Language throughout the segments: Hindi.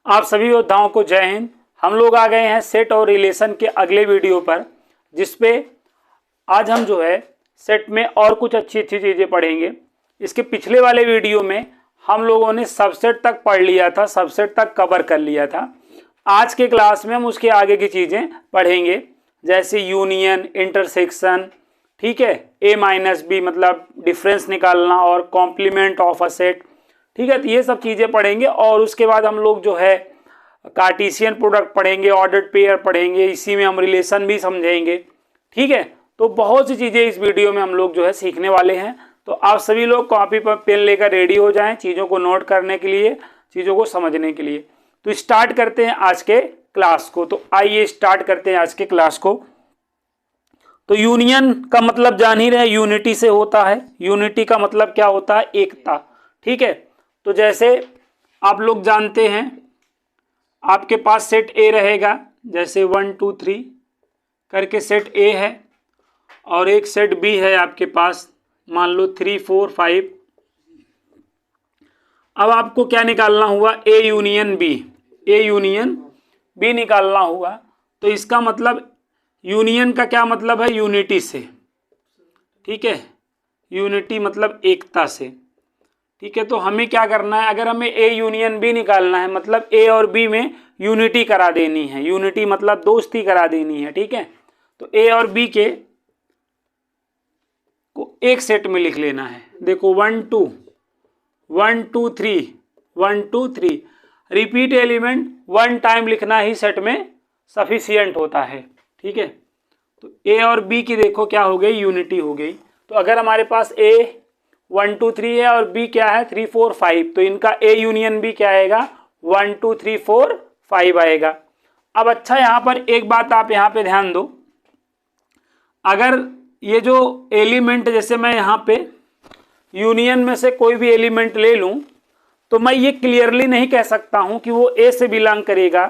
आप सभी योद्धाओं को जय हिंद। हम लोग आ गए हैं सेट और रिलेशन के अगले वीडियो पर, जिसपे आज हम जो है सेट में और कुछ अच्छी अच्छी चीज़ें पढ़ेंगे। इसके पिछले वाले वीडियो में हम लोगों ने सबसेट तक पढ़ लिया था, सबसेट तक कवर कर लिया था। आज के क्लास में हम उसके आगे की चीज़ें पढ़ेंगे, जैसे यूनियन, इंटरसेक्शन, ठीक है, ए माइनस बी मतलब डिफरेंस निकालना और कॉम्प्लीमेंट ऑफ अ सेट, ठीक है। तो ये सब चीज़ें पढ़ेंगे और उसके बाद हम लोग जो है कार्टेशियन प्रोडक्ट पढ़ेंगे, ऑर्डर्ड पेयर पढ़ेंगे, इसी में हम रिलेशन भी समझेंगे, ठीक है। तो बहुत सी चीज़ें इस वीडियो में हम लोग जो है सीखने वाले हैं। तो आप सभी लोग कॉपी पर पेन लेकर रेडी हो जाएं चीज़ों को नोट करने के लिए, चीज़ों को समझने के लिए। तो स्टार्ट करते हैं आज के क्लास को। तो आइए स्टार्ट करते हैं आज के क्लास को। तो यूनियन का मतलब जान ही रहे, यूनिटी से होता है। यूनिटी का मतलब क्या होता है? एकता, ठीक है। तो जैसे आप लोग जानते हैं, आपके पास सेट ए रहेगा, जैसे 1 2 3 करके सेट ए है, और एक सेट बी है आपके पास, मान लो 3 4 5। अब आपको क्या निकालना हुआ? A union B, A union B निकालना हुआ। तो इसका मतलब यूनियन का क्या मतलब है? यूनिटी से, ठीक है। यूनिटी मतलब एकता से, ठीक है। तो हमें क्या करना है? अगर हमें ए यूनियन बी निकालना है, मतलब ए और बी में यूनिटी करा देनी है। यूनिटी मतलब दोस्ती करा देनी है, ठीक है। तो ए और बी के को एक सेट में लिख लेना है। देखो 1 2 1 2 3 1 2 3, रिपीट एलिमेंट 1 टाइम लिखना ही सेट में सफिशियंट होता है, ठीक है। तो ए और बी की देखो क्या हो गई? यूनिटी हो गई। तो अगर हमारे पास ए 1 2 3 है और बी क्या है? 3 4 5, तो इनका ए यूनियन बी क्या आएगा? 1 2 3 4 5 आएगा। अब अच्छा, यहाँ पर एक बात आप यहाँ पे ध्यान दो। अगर ये जो एलिमेंट, जैसे मैं यहाँ पे यूनियन में से कोई भी एलिमेंट ले लूँ, तो मैं ये क्लियरली नहीं कह सकता हूँ कि वो ए से बिलोंग करेगा,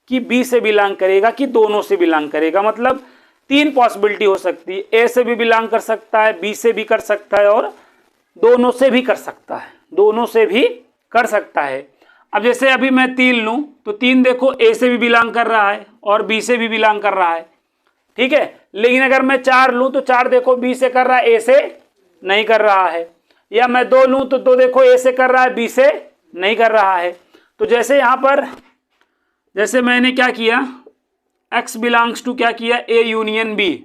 कि बी से बिलोंग करेगा, कि दोनों से बिलोंग करेगा। मतलब 3 पॉसिबिलिटी हो सकती है। ए से भी बिलोंग कर सकता है, बी से भी कर सकता है, और दोनों से भी कर सकता है, दोनों से भी कर सकता है। अब जैसे अभी मैं 3 लूं, तो 3 देखो ए से भी बिलोंग कर रहा है और बी से भी बिलोंग कर रहा है, ठीक है। लेकिन अगर मैं 4 लूं, तो 4 देखो बी से कर रहा है, ए से नहीं कर रहा है। या मैं 2 लूं, तो 2 देखो ए से कर रहा है, बी से नहीं कर रहा है। तो जैसे यहाँ पर, जैसे मैंने क्या किया, x बिलोंग्स टू क्या किया? A union B.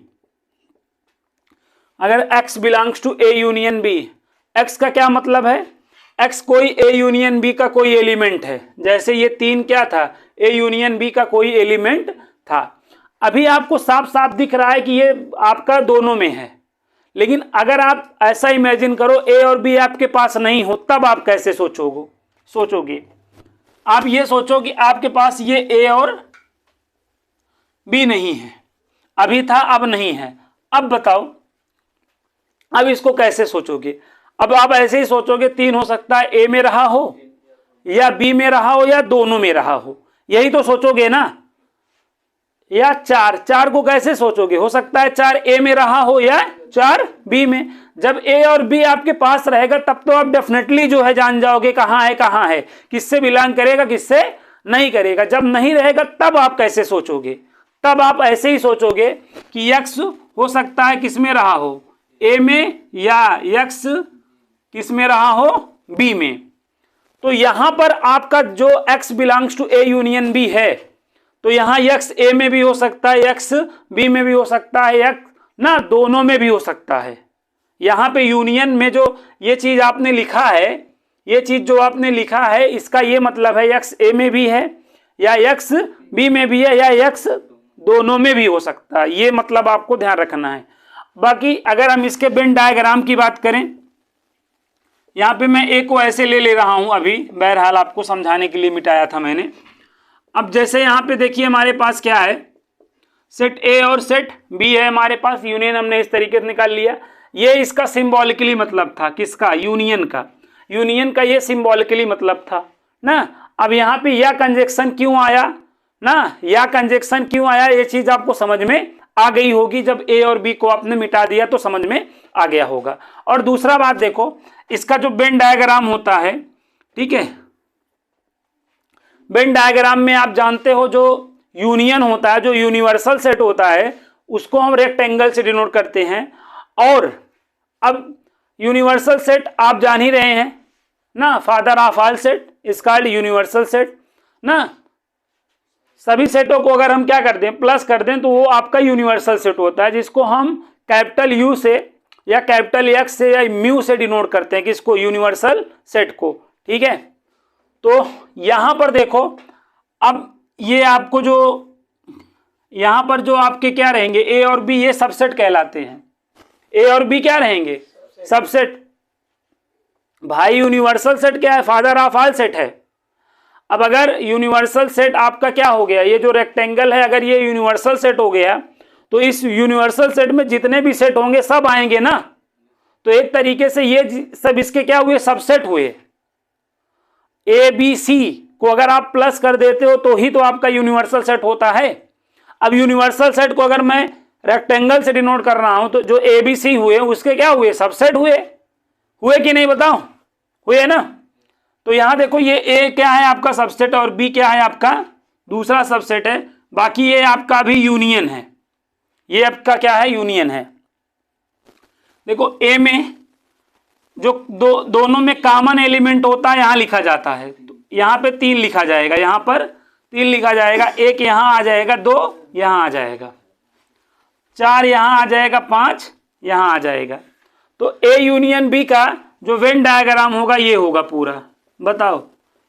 अगर x belongs to A union B, x का क्या मतलब है? x कोई ए यूनियन बी का कोई एलिमेंट है। जैसे ये 3 क्या था? ए यूनियन बी का कोई एलिमेंट था। अभी आपको साफ साफ दिख रहा है कि ये आपका दोनों में है। लेकिन अगर आप ऐसा इमेजिन करो ए और बी आपके पास नहीं हो, तब आप कैसे सोचोगे? आप ये सोचो कि आपके पास ये ए और बी नहीं है, अभी था अब नहीं है। अब बताओ, अब इसको कैसे सोचोगे? अब आप ऐसे ही सोचोगे, 3 हो सकता है, ए में रहा हो या बी में रहा हो या दोनों में रहा हो, यही तो सोचोगे ना। या 4 को कैसे सोचोगे? हो सकता है 4 ए में रहा हो या 4 बी में। जब ए और बी आपके पास रहेगा, तब तो आप डेफिनेटली जो है जान जाओगे कहाँ है, किससे बिलोंग करेगा, किससे नहीं करेगा। जब नहीं रहेगा, तब आप कैसे सोचोगे? तब आप ऐसे ही सोचोगे कि x हो सकता है किस में रहा हो, ए में, या x किस में रहा हो, बी में। तो यहां पर आपका जो x belongs to A union B है, तो यहां x ए में भी हो सकता है, x बी में भी हो सकता है, x ना दोनों में भी हो सकता है। यहां पे यूनियन में जो ये चीज आपने लिखा है, ये चीज जो आपने लिखा है, इसका ये मतलब है x ए में भी है, या x बी में भी है, या x दोनों में भी हो सकता है। ये मतलब आपको ध्यान रखना है। बाकी अगर हम इसके वेन डायग्राम की बात करें, यहाँ पे मैं ए को ऐसे ले रहा हूं, अभी बहरहाल आपको समझाने के लिए मिटाया था मैंने। अब जैसे यहाँ पे देखिए हमारे पास क्या है, सेट ए और सेट बी है हमारे पास। यूनियन हमने इस तरीके से निकाल लिया। ये इसका सिंबॉलिकली मतलब था, किसका? यूनियन का। यूनियन का ये सिंबॉलिकली मतलब था ना। अब यहाँ पे या कंजक्शन क्यों आया ना, या कंजक्शन क्यों आया, ये चीज आपको समझ में आ गई होगी। जब ए और बी को आपने मिटा दिया तो समझ में आ गया होगा। और दूसरा बात देखो, इसका जो वेन डायग्राम होता है, ठीक है, वेन डायग्राम में आप जानते हो जो यूनियन होता है, जो यूनिवर्सल सेट होता है, उसको हम रेक्टेंगल से डिनोट करते हैं। और अब यूनिवर्सल सेट आप जान ही रहे हैं ना, father of all set is called universal set ना। सभी सेटों को अगर हम क्या कर दें, प्लस कर दें, तो वो आपका यूनिवर्सल सेट होता है, जिसको हम कैपिटल यू से या कैपिटल एक्स से या म्यू से डिनोट करते हैं, किसको, यूनिवर्सल सेट को। ठीक है, तो यहां पर देखो, अब ये आपको जो यहां पर जो आपके क्या रहेंगे, ए और बी, ये सबसेट कहलाते हैं। ए और बी क्या रहेंगे, सबसेट। भाई यूनिवर्सल सेट क्या है, फादर ऑफ ऑल सेट है। अब अगर यूनिवर्सल सेट आपका क्या हो गया, ये जो रेक्टेंगल है, अगर ये यूनिवर्सल सेट हो गया, तो इस यूनिवर्सल सेट में जितने भी सेट होंगे सब आएंगे ना। तो एक तरीके से ये सब इसके क्या हुए, सबसेट हुए। ए बी सी को अगर आप प्लस कर देते हो तो ही तो आपका यूनिवर्सल सेट होता है। अब यूनिवर्सल सेट को अगर मैं रेक्टेंगल से डिनोट कर रहा हूं, तो जो ए बी सी हुए उसके क्या हुए, सबसेट हुए कि नहीं, बताओ, हुए ना। तो यहां देखो, ये ए क्या है आपका सबसेट और बी क्या है आपका दूसरा सबसेट है। बाकी ये आपका भी यूनियन है, ये आपका क्या है, यूनियन है। देखो ए में जो दोनों में कॉमन एलिमेंट होता है, यहां लिखा जाता है, तो यहां पे 3 लिखा जाएगा, यहां पर 3 लिखा जाएगा, 1 यहां आ जाएगा, 2 यहां आ जाएगा, 4 यहां आ जाएगा, 5 यहां आ जाएगा। तो ए यूनियन बी का जो वेन डायग्राम होगा ये होगा पूरा। बताओ,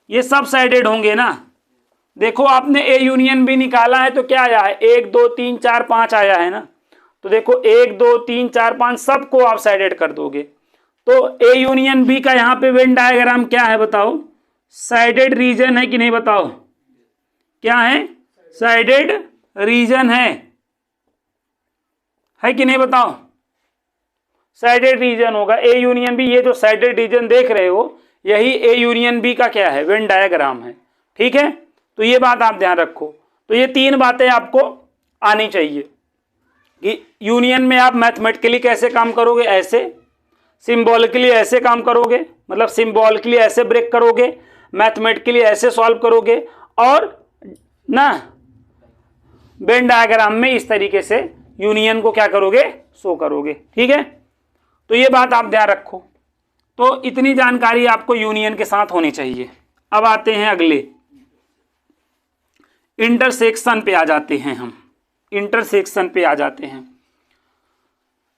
ये सब साइडेड होंगे ना। देखो आपने ए यूनियन बी निकाला है तो क्या आया है, 1 2 3 4 5 आया है ना। तो देखो 1 2 3 4 5 सबको आप साइडेड कर दोगे। तो ए यूनियन बी का यहाँ पे वेन डायग्राम क्या है, बताओ, साइडेड रीजन है कि नहीं, बताओ क्या है, साइडेड रीजन है कि नहीं, बताओ, साइडेड रीजन होगा ए यूनियन बी। ये जो साइडेड रीजन देख रहे हो, यही ए यूनियन बी का क्या है, वेन डायग्राम है। ठीक है, तो ये बात आप ध्यान रखो। तो ये 3 बातें आपको आनी चाहिए कि यूनियन में आप मैथमेटिकली कैसे काम करोगे, ऐसे, सिंबॉलिकली ऐसे काम करोगे, मतलब सिंबॉलिकली ऐसे ब्रेक करोगे, मैथमेटिकली ऐसे सॉल्व करोगे, और ना वेन डायग्राम में इस तरीके से यूनियन को क्या करोगे, शो करोगे। ठीक है, तो ये बात आप ध्यान रखो। तो इतनी जानकारी आपको यूनियन के साथ होनी चाहिए। अब आते हैं अगले, इंटरसेक्शन पे आ जाते हैं हम, इंटरसेक्शन पे आ जाते हैं।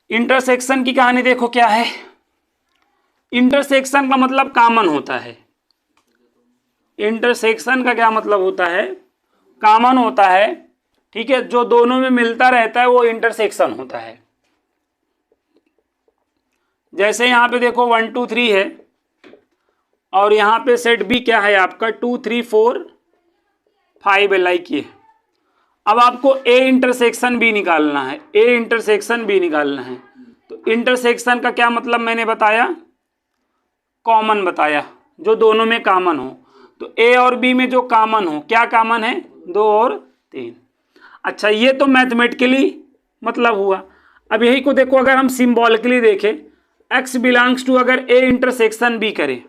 इंटरसेक्शन की कहानी देखो क्या है। इंटरसेक्शन का मतलब कॉमन होता है। इंटरसेक्शन का क्या मतलब होता है, कॉमन होता है। ठीक है, जो दोनों में मिलता रहता है वो इंटरसेक्शन होता है। जैसे यहां पे देखो 1 2 3 है, और यहां पे सेट बी क्या है आपका 2 3 4 5 है, लाइक ये। अब आपको ए इंटरसेक्शन बी निकालना है, ए इंटरसेक्शन बी निकालना है। तो इंटरसेक्शन का क्या मतलब मैंने बताया, कॉमन बताया, जो दोनों में कॉमन हो। तो ए और बी में जो कॉमन हो, क्या कॉमन है, 2 और 3। अच्छा, ये तो मैथमेटिकली मतलब हुआ। अब यही को देखो, अगर हम सिंबॉलिकली देखें, x बिलोंग्स टू, अगर a इंटरसेक्शन b करें,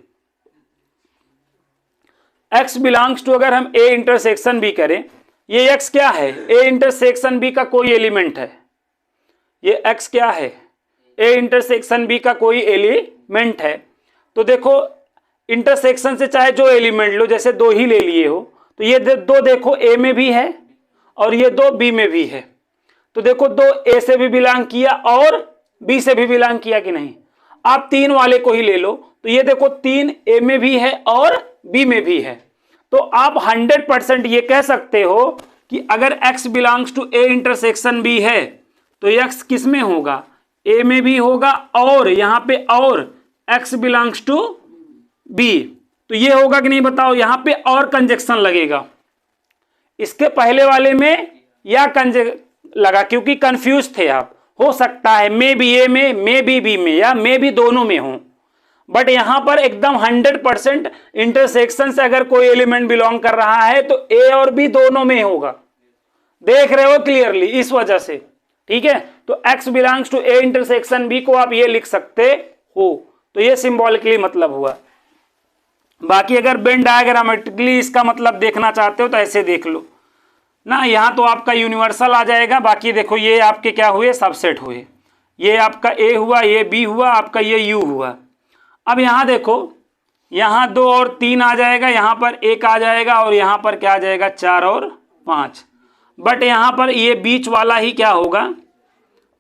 x बिलोंग्स टू, अगर हम a इंटरसेक्शन b करें, ये x क्या है, a इंटरसेक्शन b का कोई एलिमेंट है। ये x क्या है, a इंटरसेक्शन b का कोई एलिमेंट है। तो देखो इंटरसेक्शन से चाहे जो एलिमेंट लो, जैसे 2 ही ले लिए हो, तो ये 2 देखो a में भी है और ये 2 b में भी है। तो देखो 2 a से भी बिलोंग किया और b से भी बिलोंग किया कि नहीं। आप 3 वाले को ही ले लो, तो ये देखो 3 a में भी है और b में भी है। तो आप 100% ये कह सकते हो कि अगर x belongs to a intersection b है, तो x किस में होगा, a में भी होगा, और यहां पे और x बिलोंग्स टू b, तो ये होगा कि नहीं, बताओ। यहां पे और कंजक्शन लगेगा, इसके पहले वाले में या लगा, क्योंकि कंफ्यूज थे आप। हो सकता है मे बी ए में, मे बी बी में, या मे बी दोनों में हो, बट यहां पर एकदम 100% इंटरसेक्शन से अगर कोई एलिमेंट बिलोंग कर रहा है तो ए और बी दोनों में होगा। देख रहे हो क्लियरली, इस वजह से। ठीक है, तो x belongs to A intersection B को आप ये लिख सकते हो। तो ये सिंबॉलिकली मतलब हुआ। बाकी अगर वेन डायग्रामेटिकली इसका मतलब देखना चाहते हो तो ऐसे देख लो ना, यहाँ तो आपका यूनिवर्सल आ जाएगा। बाकी देखो ये आपके क्या हुए, सबसेट हुए। ये आपका ए हुआ, ये बी हुआ, आपका ये यू हुआ। अब यहाँ देखो, यहाँ 2 और 3 आ जाएगा, यहाँ पर 1 आ जाएगा, और यहाँ पर क्या आ जाएगा, 4 और 5। बट यहाँ पर ये बीच वाला ही क्या होगा,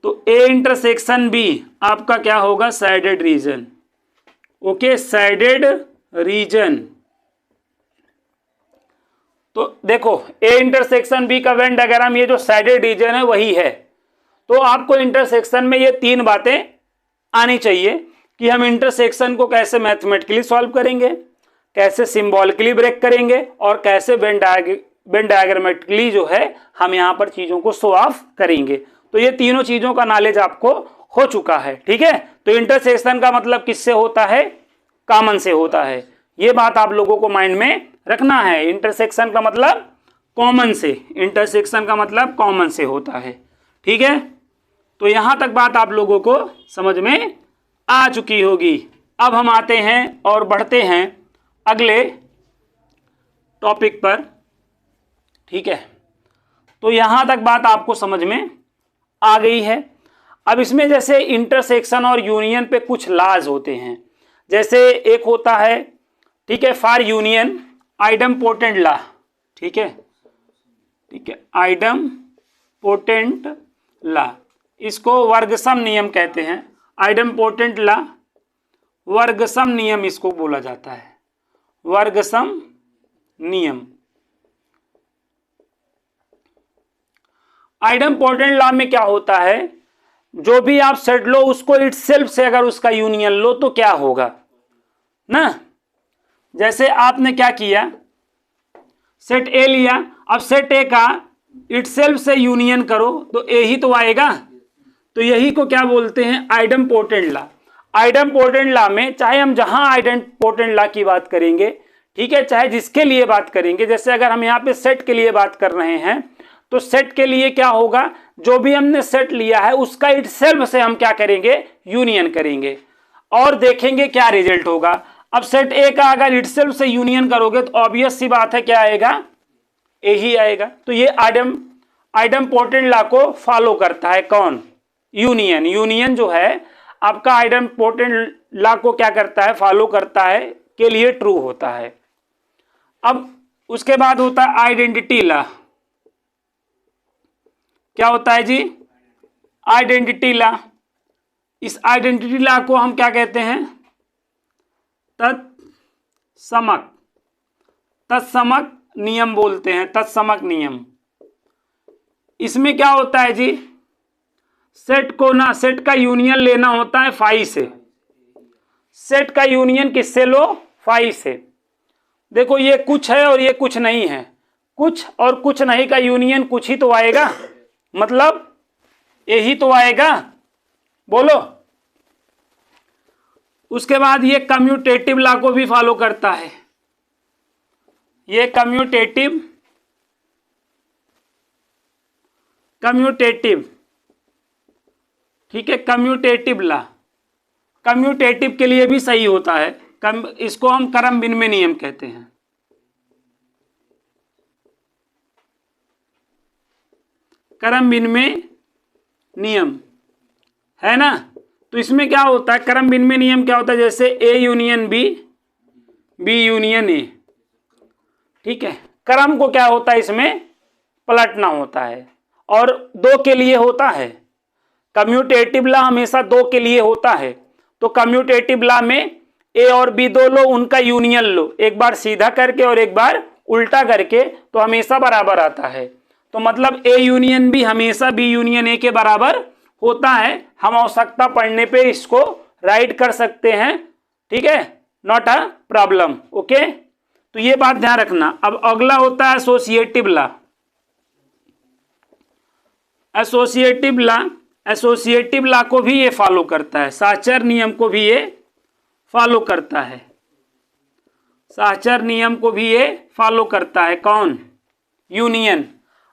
तो ए इंटरसेक्शन बी आपका क्या होगा, shaded region. Okay, shaded region. तो देखो ए इंटरसेक्शन बी का वेन डायग्राम, ये जो साइडेड रीजन है वही है। तो आपको इंटरसेक्शन में ये 3 बातें आनी चाहिए कि हम इंटरसेक्शन को कैसे मैथमेटिकली सॉल्व करेंगे, कैसे सिंबॉलिकली ब्रेक करेंगे, और कैसे वेन डायग्रामेटिकली जो है हम यहाँ पर चीज़ों को शो ऑफ करेंगे। तो ये तीनों चीज़ों का नॉलेज आपको हो चुका है, ठीक है। तो इंटरसेक्शन का मतलब किससे होता है, कॉमन से होता है। ये बात आप लोगों को माइंड में रखना है। इंटरसेक्शन का मतलब कॉमन से, इंटरसेक्शन का मतलब कॉमन से होता है, ठीक है। तो यहां तक बात आप लोगों को समझ में आ चुकी होगी। अब हम आते हैं और बढ़ते हैं अगले टॉपिक पर, ठीक है। तो यहां तक बात आपको समझ में आ गई है। अब इसमें जैसे इंटरसेक्शन और यूनियन पे कुछ लॉज होते हैं। जैसे एक होता है, ठीक है, फॉर यूनियन आइडम्पोटेंट लॉ, ठीक है, ठीक है, आइडम्पोटेंट लॉ, इसको वर्गसम नियम कहते हैं। आइडम्पोटेंट लॉ, वर्गसम नियम इसको बोला जाता है, वर्गसम नियम। आइडम्पोटेंट लॉ में क्या होता है, जो भी आप सेट लो उसको इटसेल्फ से अगर उसका यूनियन लो तो क्या होगा ना। जैसे आपने क्या किया, सेट ए लिया, अब सेट ए का इटसेल्फ से यूनियन करो तो ए ही तो आएगा। तो यही को क्या बोलते हैं, आइडम्पोटेंट लॉ। आइडम्पोटेंट लॉ में चाहे हम जहां आइडम्पोटेंट लॉ की बात करेंगे, ठीक है, चाहे जिसके लिए बात करेंगे, जैसे अगर हम यहाँ पे सेट के लिए बात कर रहे हैं तो सेट के लिए क्या होगा, जो भी हमने सेट लिया है उसका इटसेल्फ से हम क्या करेंगे, यूनियन करेंगे, और देखेंगे क्या रिजल्ट होगा। अब सेट ए का अगर इटसेल्फ से यूनियन करोगे तो ऑब्वियस सी बात है क्या आएगा, ए ही आएगा। तो ये आइडम्पोटेंट लॉ को फॉलो करता है कौन, यूनियन। यूनियन जो है आपका आइडम्पोटेंट लॉ को क्या करता है, फॉलो करता है, के लिए ट्रू होता है। अब उसके बाद होता है आइडेंटिटी लॉ। क्या होता है जी, आइडेंटिटी लॉ। इस आइडेंटिटी लॉ को हम क्या कहते हैं, तत्समक, तत्समक नियम बोलते हैं, तत्समक नियम। इसमें क्या होता है जी, सेट को ना, सेट का यूनियन लेना होता है फाई से। सेट का यूनियन किससे लो, फाई से। देखो ये कुछ है और ये कुछ नहीं है, कुछ और कुछ नहीं का यूनियन कुछ ही तो आएगा, मतलब यही तो आएगा, बोलो। उसके बाद ये कम्यूटेटिव लॉ को भी फॉलो करता है। ये कम्यूटेटिव ठीक है, कम्यूटेटिव लॉ, कम्यूटेटिव के लिए भी सही होता है। इसको हम क्रम विनिमय नियम कहते हैं। क्रम विनिमय नियम है ना। तो इसमें क्या होता है, क्रम विनिमय नियम क्या होता है, जैसे A union B, B union A, ठीक है। क्रम को क्या होता है, इसमें पलटना होता है, और 2 के लिए होता है। कम्यूटेटिव लॉ हमेशा 2 के लिए होता है। तो कम्यूटेटिव लॉ में ए और बी दो लो, उनका यूनियन लो, एक बार सीधा करके और एक बार उल्टा करके, तो हमेशा बराबर आता है। तो मतलब ए यूनियन बी हमेशा बी यूनियन ए के बराबर होता है। हम आवश्यकता पड़ने पे इसको राइट कर सकते हैं, ठीक है, नॉट अ प्रॉब्लम। ओके, तो ये बात ध्यान रखना। अब अगला होता है associative law. Associative law, associative law को भी ये फॉलो करता है, साचर नियम को भी ये फॉलो करता है, साचर नियम को भी ये फॉलो करता है। कौन, यूनियन।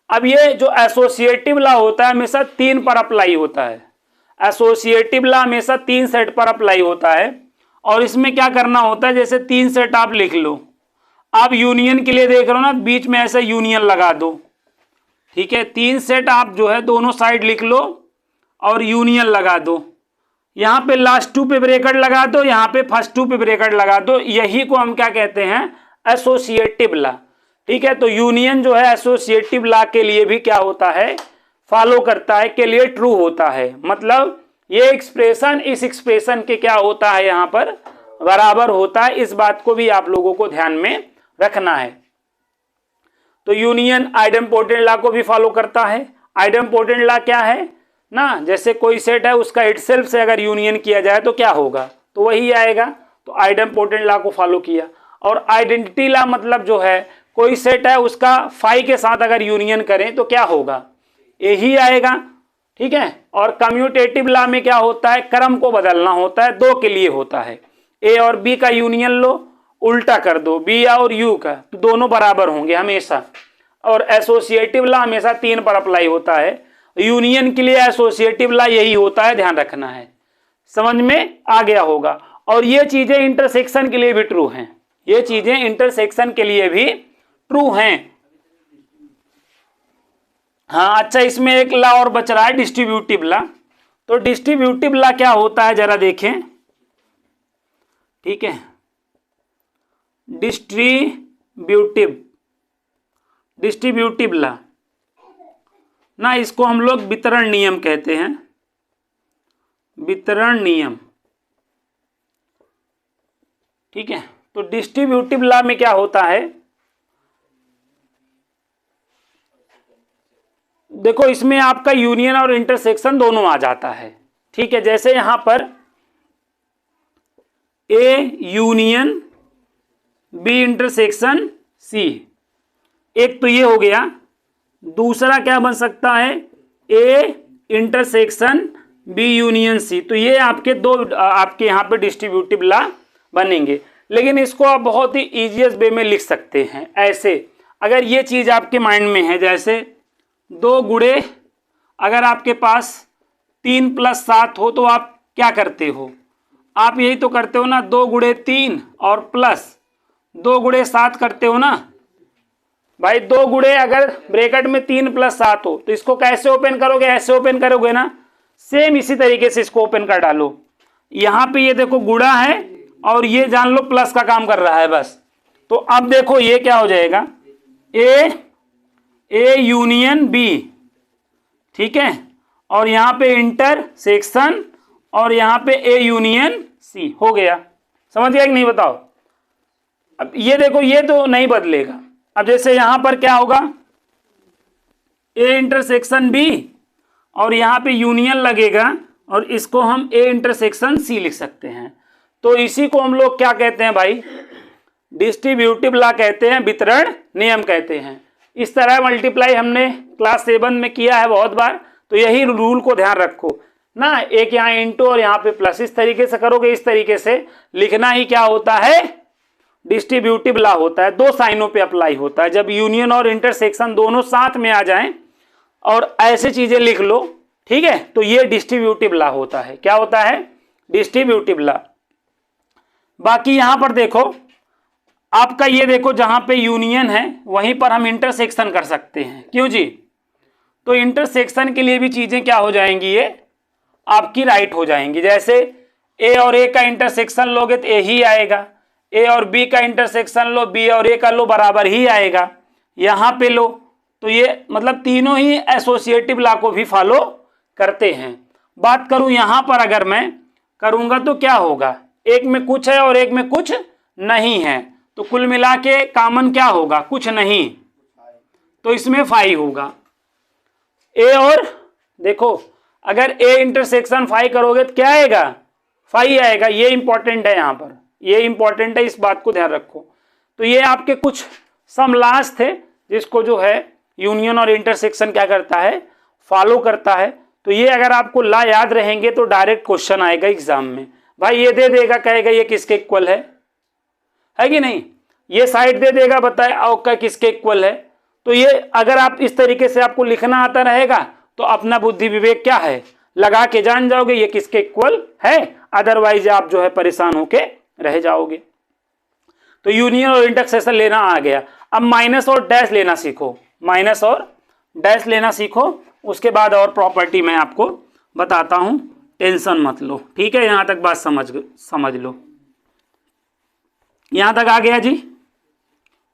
अब ये जो एसोसिएटिव लॉ होता है हमेशा 3 पर अप्लाई होता है। एसोसिएटिव लॉ हमेशा 3 सेट पर अप्लाई होता है, और इसमें क्या करना होता है, जैसे 3 सेट आप लिख लो, आप यूनियन के लिए देख रहे हो ना, बीच में ऐसे यूनियन लगा दो, ठीक है। 3 सेट आप जो है दोनों साइड लिख लो और यूनियन लगा दो, यहाँ पे लास्ट 2 पे ब्रैकेट लगा दो, यहाँ पे फर्स्ट 2 पे ब्रैकेट लगा दो, यही को हम क्या कहते हैं, एसोसिएटिव लॉ, ठीक है। तो यूनियन जो है एसोसिएटिव लॉ के लिए भी क्या होता है, फॉलो करता है, के लिए ट्रू होता है। मतलब ये एक्सप्रेशन इस एक्सप्रेशन के क्या होता है, यहाँ पर बराबर होता है। इस बात को भी आप लोगों को ध्यान में रखना है। तो यूनियन आइडेम्पोटेंट लॉ को भी फॉलो करता है। आइडेम्पोटेंट लॉ क्या है ना, जैसे कोई सेट है उसका इटसेल्फ से अगर यूनियन किया जाए तो क्या होगा, तो वही आएगा। तो आइडेम्पोटेंट लॉ को फॉलो किया। और आइडेंटिटी लॉ मतलब जो है कोई सेट है उसका फाई के साथ अगर यूनियन करें तो क्या होगा, यही आएगा, ठीक है। और कम्यूटेटिव लॉ में क्या होता है, क्रम को बदलना होता है, 2 के लिए होता है। ए और बी का यूनियन लो, उल्टा कर दो, बी और यू का, तो दोनों बराबर होंगे हमेशा। और एसोसिएटिव लॉ हमेशा 3 पर अप्लाई होता है। यूनियन के लिए एसोसिएटिव लॉ यही होता है, ध्यान रखना है। समझ में आ गया होगा। और ये चीजें इंटरसेक्शन के लिए भी ट्रू हैं, ये चीजें इंटरसेक्शन के लिए भी ट्रू हैं। हाँ अच्छा, इसमें एक लॉ और बच रहा है, डिस्ट्रीब्यूटिव लॉ। तो डिस्ट्रीब्यूटिव लॉ क्या होता है जरा देखें, ठीक है। डिस्ट्रीब्यूटिव लॉ ना, इसको हम लोग वितरण नियम कहते हैं, वितरण नियम, ठीक है। तो डिस्ट्रीब्यूटिव लॉ में क्या होता है, देखो इसमें आपका यूनियन और इंटरसेक्शन दोनों आ जाता है, ठीक है। जैसे यहां पर A union B intersection C, एक तो ये हो गया। दूसरा क्या बन सकता है, A intersection B union C. तो ये आपके दो आपके यहाँ पे डिस्ट्रीब्यूटिव लॉ बनेंगे। लेकिन इसको आप बहुत ही इजीएस्ट वे में लिख सकते हैं ऐसे, अगर ये चीज़ आपके माइंड में है, जैसे 2 गुणे, अगर आपके पास 3 + 7 हो तो आप क्या करते हो, आप यही तो करते हो ना, 2 गुणे 3 और प्लस 2 गुणे 7 करते हो ना भाई। 2 गुणे अगर ब्रैकेट में 3 + 7 हो तो इसको कैसे ओपन करोगे, ऐसे ओपन करोगे ना, सेम इसी तरीके से इसको ओपन कर डालो। यहाँ पे ये देखो गुणा है और ये जान लो प्लस का काम कर रहा है बस। तो अब देखो ये क्या हो जाएगा, ए यूनियन बी, ठीक है। और यहाँ पे इंटरसेक्शन और यहाँ पे ए यूनियन सी हो गया। समझ गया कि नहीं बताओ। अब ये देखो ये तो नहीं बदलेगा। अब जैसे यहां पर क्या होगा, ए इंटरसेक्शन बी और यहाँ पे यूनियन लगेगा और इसको हम ए इंटरसेक्शन सी लिख सकते हैं। तो इसी को हम लोग क्या कहते हैं भाई, डिस्ट्रीब्यूटिव लॉ कहते हैं, वितरण नियम कहते हैं। इस तरह मल्टीप्लाई हमने क्लास 7 में किया है बहुत बार। तो यही रूल को ध्यान रखो ना, एक यहाँ इंटू और यहाँ पे प्लस, इस तरीके से करोगे, इस तरीके से लिखना ही क्या होता है, डिस्ट्रीब्यूटिव लॉ होता है। 2 साइनों पे अप्लाई होता है, जब यूनियन और इंटरसेक्शन दोनों साथ में आ जाएं और ऐसे चीजें लिख लो, ठीक है, तो ये डिस्ट्रीब्यूटिव लॉ होता है। क्या होता है, डिस्ट्रीब्यूटिव लॉ। बाकी यहां पर देखो आपका, ये देखो जहां पे यूनियन है वहीं पर हम इंटरसेक्शन कर सकते हैं, क्यों जी। तो इंटरसेक्शन के लिए भी चीजें क्या हो जाएंगी, ये आपकी राइट हो जाएंगी। जैसे ए और ए का इंटरसेक्शन लोगे तो ए ही आएगा, ए और बी का इंटरसेक्शन लो, बी और ए का लो, बराबर ही आएगा। यहाँ पे लो तो ये मतलब तीनों ही एसोसिएटिव लॉ को भी फॉलो करते हैं। बात करूं यहाँ पर अगर मैं करूंगा तो क्या होगा, एक में कुछ है और एक में कुछ नहीं है, तो कुल मिला के कॉमन क्या होगा, कुछ नहीं, तो इसमें फाई होगा। ए और देखो अगर ए इंटरसेक्शन फाई करोगे तो क्या आएगा, फाई आएगा। ये इंपॉर्टेंट है, यहाँ पर ये इंपॉर्टेंट है, इस बात को ध्यान रखो। तो ये आपके कुछ सम लॉज थे जिसको जो है यूनियन और इंटरसेक्शन क्या करता है, फॉलो करता है। तो ये अगर आपको लॉ याद रहेंगे तो डायरेक्ट क्वेश्चन आएगा एग्जाम में, भाई ये दे देगा, कहेगा ये किसके इक्वल है कि नहीं, ये साइड दे देगा, बताए आपका किसके इक्वल है। तो ये अगर आप इस तरीके से आपको लिखना आता रहेगा तो अपना बुद्धि विवेक क्या है लगा के जान जाओगे ये किसके इक्वल है, अदरवाइज आप जो है परेशान होके रह जाओगे। तो यूनियन और इंटरसेक्शन लेना आ गया। अब माइनस और डैश लेना सीखो, माइनस और डैश लेना सीखो, उसके बाद और प्रॉपर्टी मैं आपको बताता हूं, टेंशन मत लो। ठीक है, यहां तक बात समझ लो। यहां तक आ गया जी,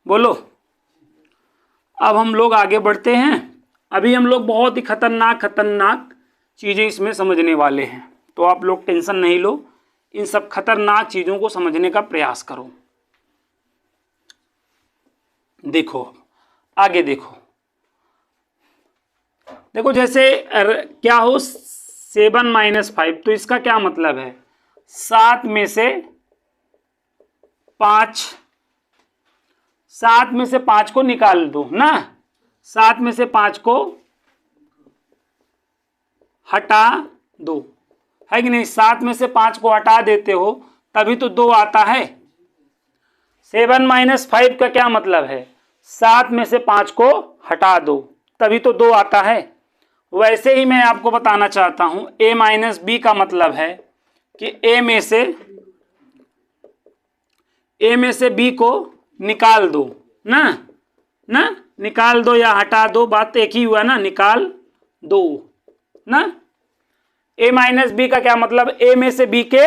बोलो। अब हम लोग आगे बढ़ते हैं। अभी हम लोग बहुत ही खतरनाक चीजें इसमें समझने वाले हैं, तो आप लोग टेंशन नहीं लो, इन सब खतरनाक चीजों को समझने का प्रयास करो। देखो आगे देखो जैसे क्या हो 7 - 5, तो इसका क्या मतलब है 7 में से 5 को निकाल दो ना, 7 में से 5 को हटा दो, है कि नहीं। 7 में से 5 को हटा देते हो तभी तो 2 आता है। 7 - 5 का क्या मतलब है 7 में से 5 को हटा दो तभी तो 2 आता है। वैसे ही मैं आपको बताना चाहता हूं a - b का मतलब है कि a में से b को निकाल दो ना निकाल दो या हटा दो, बात एक ही हुआ ना, निकाल दो ना। a - b का क्या मतलब a में से b के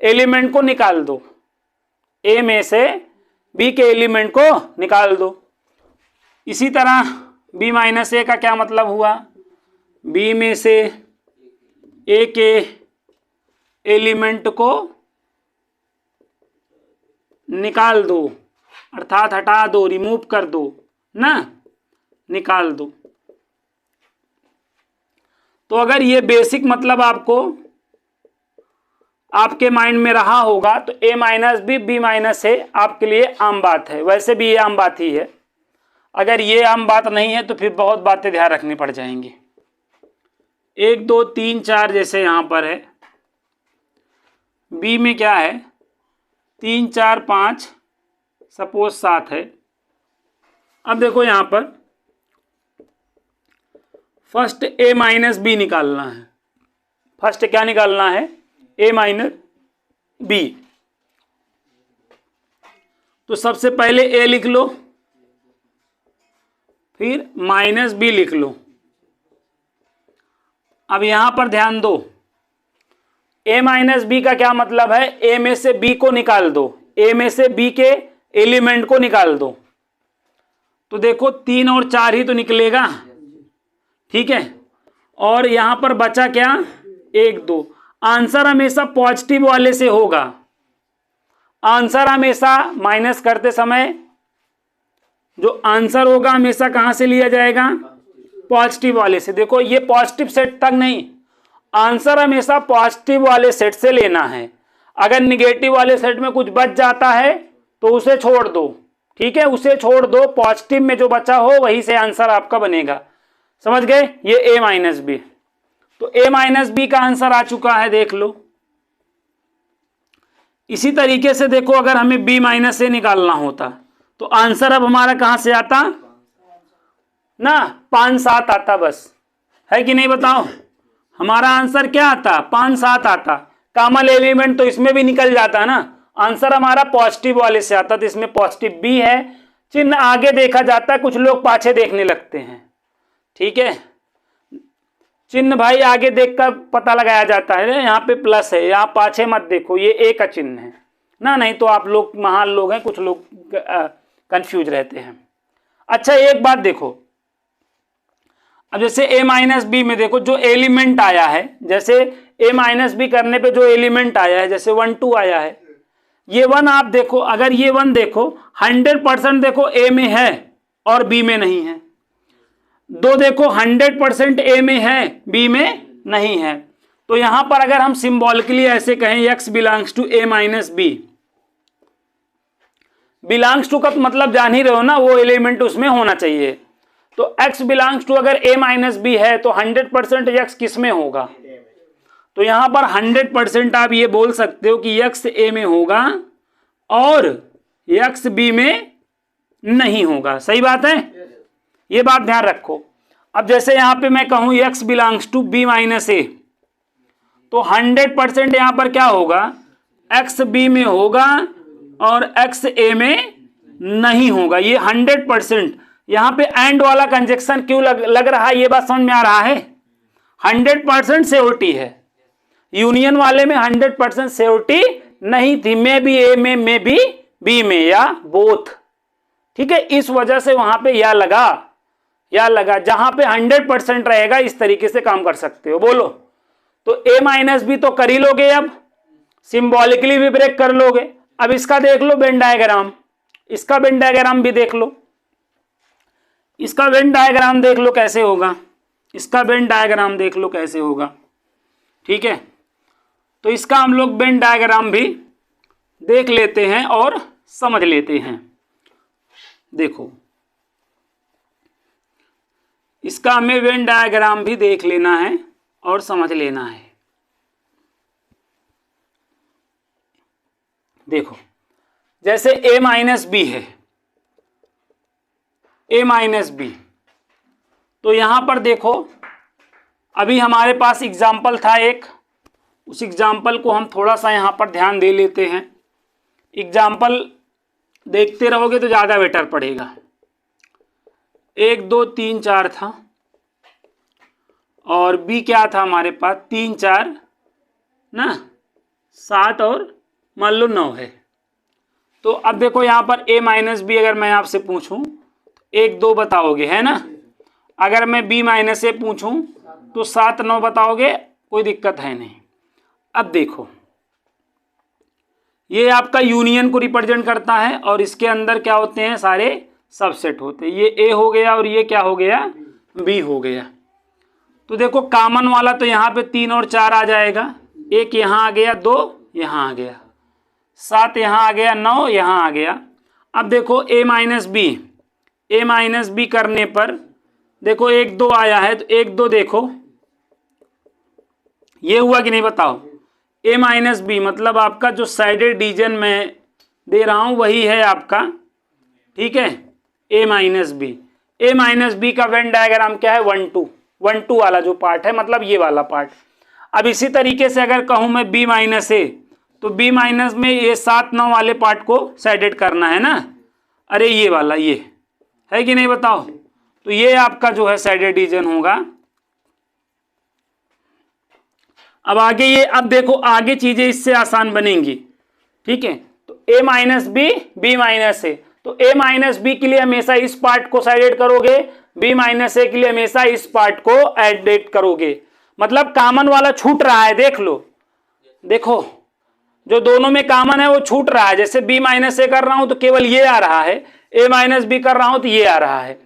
एलिमेंट को निकाल दो, a में से b के एलिमेंट को निकाल दो। इसी तरह b - a का क्या मतलब हुआ b में से a के एलिमेंट को निकाल दो, अर्थात हटा दो, रिमूव कर दो ना, निकाल दो। तो अगर ये बेसिक मतलब आपके माइंड में रहा होगा तो a - b b - a आपके लिए आम बात है। वैसे भी ये आम बात ही है, अगर ये आम बात नहीं है तो फिर बहुत बातें ध्यान रखनी पड़ जाएंगी। 1 2 3 4 जैसे यहां पर है, b में क्या है 3 4 5, सपोज 7 है। अब देखो यहां पर फर्स्ट a - b निकालना है, फर्स्ट क्या निकालना है a - b। तो सबसे पहले a लिख लो, फिर -b लिख लो। अब यहां पर ध्यान दो, a - b का क्या मतलब है a में से b को निकाल दो, a में से b के एलिमेंट को निकाल दो। तो देखो 3 और 4 ही तो निकलेगा, ठीक है। और यहां पर बचा क्या 1 2। आंसर हमेशा पॉजिटिव वाले से होगा, आंसर हमेशा माइनस करते समय जो आंसर होगा हमेशा कहां से लिया जाएगा पॉजिटिव वाले से। देखो ये पॉजिटिव सेट तक नहीं, आंसर हमेशा पॉजिटिव वाले सेट से लेना है। अगर निगेटिव वाले सेट में कुछ बच जाता है तो उसे छोड़ दो, ठीक है, उसे छोड़ दो, पॉजिटिव में जो बचा हो वही से आंसर आपका बनेगा। समझ गए, ये a - b। तो a - b का आंसर आ चुका है, देख लो। इसी तरीके से देखो अगर हमें b - a निकालना होता तो आंसर अब हमारा कहां से आता ना 5 7 आता, बस है कि नहीं बताओ। हमारा आंसर क्या आता 5 7 आता, कॉमन एलिमेंट तो इसमें भी निकल जाता ना, आंसर हमारा पॉजिटिव वाले से आता। तो इसमें पॉजिटिव b है, चिन्ह आगे देखा जाता है, कुछ लोग पाछे देखने लगते हैं, ठीक है। चिन्ह भाई आगे देखकर पता लगाया जाता है, यहाँ पे प्लस है, यहाँ पाछे मत देखो, ये a का चिन्ह है ना, नहीं तो आप लोग महान लोग हैं, कुछ लोग कंफ्यूज रहते हैं। अच्छा एक बात देखो, अब जैसे a - b में देखो जो एलिमेंट आया है, जैसे a - b करने पे जो एलिमेंट आया है, जैसे 1 2 आया है, ये 1 आप देखो, अगर ये 1 देखो 100% देखो a में है और b में नहीं है। 2 देखो 100% a में है b में नहीं है। तो यहां पर अगर हम सिंबॉलिकली ऐसे कहें x belongs to a - b, belongs to का मतलब जान ही रहे हो ना, वो एलिमेंट उसमें होना चाहिए। तो x बिलोंग्स टू अगर a - b है तो 100% x किस में होगा, तो यहां पर 100% आप ये बोल सकते हो कि x a में होगा और x b में नहीं होगा। सही बात है, ये बात ध्यान रखो। अब जैसे यहां पे मैं कहूं x belongs to b - a, तो 100% यहां पर क्या होगा एक्स बी में होगा और एक्स ए में नहीं होगा। ये 100%। यहां पे एंड वाला कंजक्शन क्यों लग रहा है, ये बात समझ में आ रहा है। 100% श्योरिटी है, यूनियन वाले में 100% श्योरिटी नहीं थी, मे बी ए में, मे बी बी में, या बोथ। ठीक है, इस वजह से वहां पे या लगा। जहां पे 100% रहेगा इस तरीके से काम कर सकते हो। बोलो, तो ए माइनस बी तो कर ही लोगे, अब सिंबॉलिकली भी ब्रेक कर लोगे। अब इसका देख लो वेन डायग्राम, इसका वेन डायग्राम भी देख लो, इसका वेन डायग्राम देख लो कैसे होगा, इसका वेन डायग्राम देख लो कैसे होगा। ठीक है, तो इसका हम लोग वेन डायग्राम भी देख लेते हैं और समझ लेते हैं। देखो, इसका हमें वेन डायग्राम भी देख लेना है और समझ लेना है। देखो, जैसे a माइनस बी है, a माइनस बी, तो यहां पर देखो अभी हमारे पास एग्जाम्पल था एक, उस एग्जाम्पल को हम थोड़ा सा यहां पर ध्यान दे लेते हैं। एग्जाम्पल देखते रहोगे तो ज़्यादा बेटर पड़ेगा। 1 2 3 4 था और बी क्या था हमारे पास, 3 4 ना 7 और मान लो 9 है। तो अब देखो यहाँ पर a माइनस बी अगर मैं आपसे पूछूं तो 1 2 बताओगे, है ना। अगर मैं b माइनस ए पूछूं तो 7 9 बताओगे, कोई दिक्कत है नहीं। अब देखो, ये आपका यूनियन को रिप्रेजेंट करता है और इसके अंदर क्या होते हैं, सारे सबसेट होते हैं। ये a हो गया और ये क्या हो गया, b हो गया। तो देखो कॉमन वाला तो यहाँ पे 3 और 4 आ जाएगा, 1 यहाँ आ गया, 2 यहाँ आ गया, 7 यहाँ आ गया, 9 यहाँ आ गया। अब देखो a माइनस बी करने पर देखो 1 2 आया है, तो 1 2 देखो ये हुआ कि नहीं बताओ। a माइनस बी मतलब आपका जो साइडेड डिवीजन में दे रहा हूं वही है आपका, ठीक है, a माइनस बी का वेन डायग्राम क्या है, 1 2 वाला जो पार्ट है, मतलब ये वाला पार्ट। अब इसी तरीके से अगर कहूं मैं b माइनस ए, तो b माइनस में ये 7 9 वाले पार्ट को साइडेड करना है ना। अरे ये वाला, ये है कि नहीं बताओ। तो ये आपका जो है साइडेड डिवीजन होगा। अब आगे ये, अब देखो आगे चीजें इससे आसान बनेंगी। ठीक है, तो a माइनस बी माइनस ए, तो a माइनस बी के लिए हमेशा इस पार्ट को साइडेड करोगे, b माइनस ए के लिए हमेशा इस पार्ट को एडेड करोगे। मतलब कॉमन वाला छूट रहा है, देख लो, देखो जो दोनों में कॉमन है वो छूट रहा है। जैसे b माइनस ए कर रहा हूं तो केवल ये आ रहा है, a माइनस बी कर रहा हूं तो ये आ रहा है।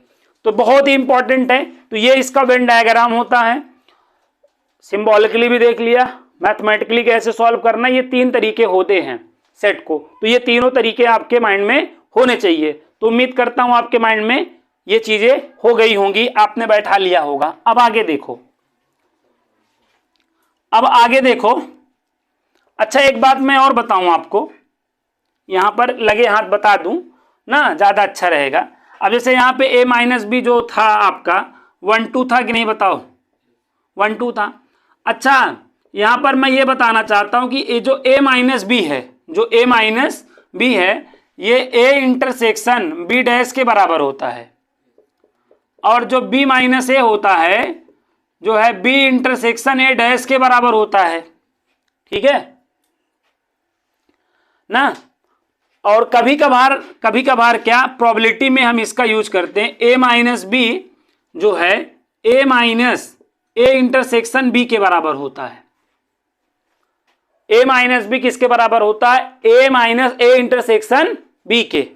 तो बहुत ही इंपॉर्टेंट है। तो ये इसका वेन डायग्राम होता है। सिंबॉलिकली भी देख लिया, मैथमेटिकली कैसे सॉल्व करना, ये 3 तरीके होते हैं सेट को। तो ये तीनों तरीके आपके माइंड में होने चाहिए। तो उम्मीद करता हूं आपके माइंड में ये चीजें हो गई होंगी, आपने बैठा लिया होगा। अब आगे देखो, अब आगे देखो। अच्छा एक बात मैं और बताऊं आपको, यहां पर लगे हाथ बता दूं ना, ज्यादा अच्छा रहेगा। अब जैसे यहाँ पे a माइनस बी जो था आपका 1 2 था कि नहीं बताओ, 1 2 था। अच्छा यहाँ पर मैं ये बताना चाहता हूं कि ये जो a माइनस बी है, जो a माइनस बी है, ये a इंटरसेक्शन b डैश के बराबर होता है, और जो b माइनस ए होता है जो है b इंटरसेक्शन a डैश के बराबर होता है। ठीक है ना। और कभी कभार क्या प्रोबेबिलिटी में हम इसका यूज करते हैं, a माइनस बी जो है a minus A intersection b के बराबर होता है। a माइनस बी किसके बराबर होता है, a minus A intersection b के।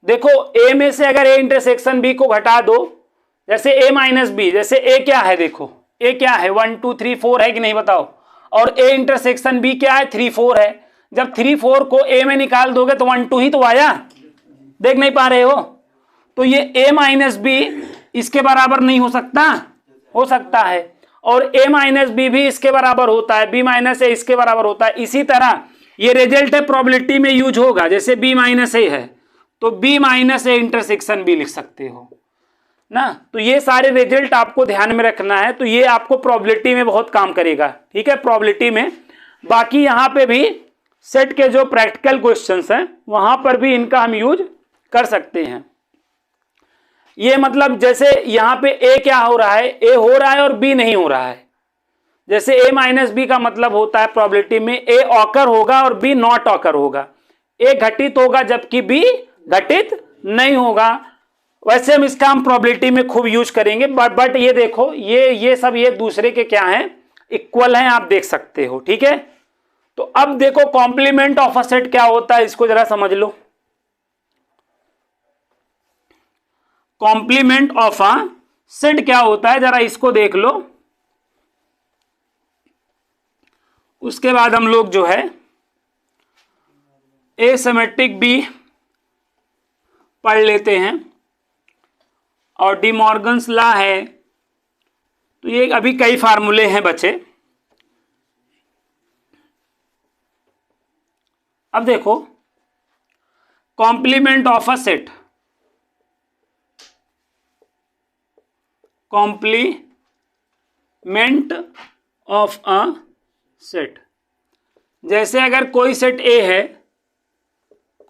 देखो a में से अगर a इंटरसेक्शन b को घटा दो, जैसे a माइनस बी, जैसे a क्या है, देखो a क्या है 1 2 3 4 है कि नहीं बताओ, और a इंटरसेक्शन b क्या है 3 4 है। जब 3 4 को a में निकाल दोगे तो 1 2 ही तो आया, देख नहीं पा रहे हो। तो ये a माइनस बी इसके बराबर नहीं हो सकता, हो सकता है, और a माइनस बी भी इसके बराबर होता है, b माइनस ए इसके बराबर होता है। इसी तरह ये रिजल्ट है प्रोबेबिलिटी में यूज होगा। जैसे b माइनस ए है तो b minus A intersection b लिख सकते हो ना। तो ये सारे रिजल्ट आपको ध्यान में रखना है। तो ये आपको प्रोबेबिलिटी में बहुत काम करेगा, ठीक है, प्रोबेबिलिटी में। बाकी यहाँ पे भी सेट के जो प्रैक्टिकल क्वेश्चंस हैं वहां पर भी इनका हम यूज कर सकते हैं। ये मतलब जैसे यहाँ पे ए क्या हो रहा है, ए हो रहा है और बी नहीं हो रहा है। जैसे ए माइनस बी का मतलब होता है प्रोबेबिलिटी में ए ऑकर होगा और बी नॉट ऑकर होगा, ए घटित होगा जबकि बी घटित नहीं होगा। वैसे हम इसका हम प्रोबेबिलिटी में खूब यूज करेंगे, बट ये देखो ये सब ये दूसरे के क्या हैं, इक्वल हैं, आप देख सकते हो। ठीक है, तो अब देखो कॉम्प्लीमेंट ऑफ अ सेट क्या होता है, इसको जरा समझ लो। कॉम्प्लीमेंट ऑफ अ सेट क्या होता है जरा इसको देख लो, उसके बाद हम लोग जो है एसिमेट्रिक भी पढ़ लेते हैं। और डी मॉर्गन्स लॉ है, तो ये अभी कई फार्मूले हैं बच्चे। अब देखो complement of a set, complement of a set, जैसे अगर कोई सेट ए है,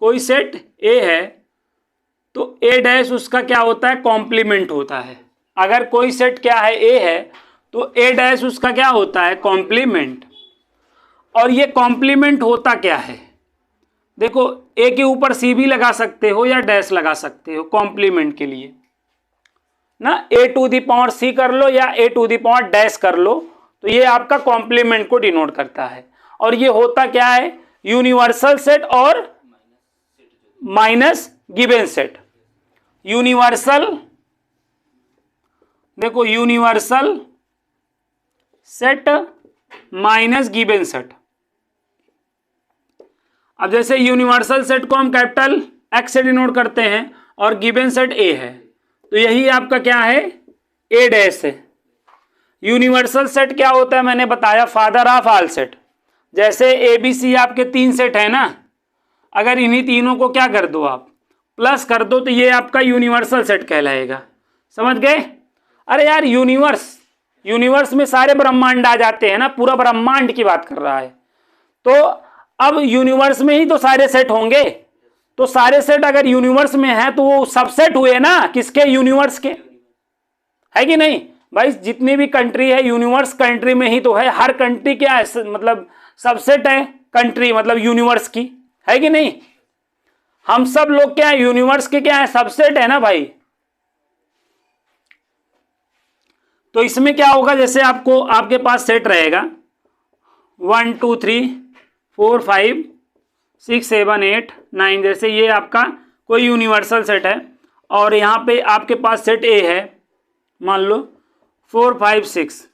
कोई सेट ए है तो ए डैश उसका क्या होता है, कॉम्प्लीमेंट होता है। अगर कोई सेट क्या है, ए है, तो ए डैश उसका क्या होता है, कॉम्प्लीमेंट। और ये कॉम्प्लीमेंट होता क्या है, देखो ए के ऊपर सी भी लगा सकते हो या डैश लगा सकते हो कॉम्प्लीमेंट के लिए ना, ए टू दी पावर सी कर लो या ए टू दी पावर डैश कर लो, तो ये आपका कॉम्प्लीमेंट को डिनोट करता है। और ये होता क्या है, यूनिवर्सल सेट और माइनस गिवन सेट। यूनिवर्सल, देखो universal set minus given set. अब जैसे यूनिवर्सल सेट को हम कैपिटल एक्स से डिनोट करते हैं और गिवन सेट ए है, तो यही आपका क्या है, ए डैश है। यूनिवर्सल सेट क्या होता है, मैंने बताया फादर ऑफ ऑल सेट। जैसे ए बी सी आपके 3 सेट है ना, अगर इन्हीं तीनों को क्या कर दो आप, प्लस कर दो, तो ये आपका यूनिवर्सल सेट कहलाएगा। समझ गए? अरे यार यूनिवर्स में सारे ब्रह्मांड आ जाते हैं ना, पूरा ब्रह्मांड की बात कर रहा है। तो अब यूनिवर्स में ही तो सारे सेट होंगे, तो सारे सेट अगर यूनिवर्स में है तो वो सबसेट हुए ना किसके, यूनिवर्स के, है कि नहीं भाई? जितनी भी कंट्री है यूनिवर्स कंट्री में ही तो है, हर कंट्री क्या है, मतलब सबसेट है कंट्री, मतलब यूनिवर्स की, है कि नहीं? हम सब लोग क्या है, यूनिवर्स के क्या है, सबसेट है ना भाई। तो इसमें क्या होगा, जैसे आपको आपके पास सेट रहेगा 1 2 3 4 5 6 7 8 9, जैसे ये आपका कोई यूनिवर्सल सेट है और यहाँ पे आपके पास सेट ए है, मान लो 4 5 6।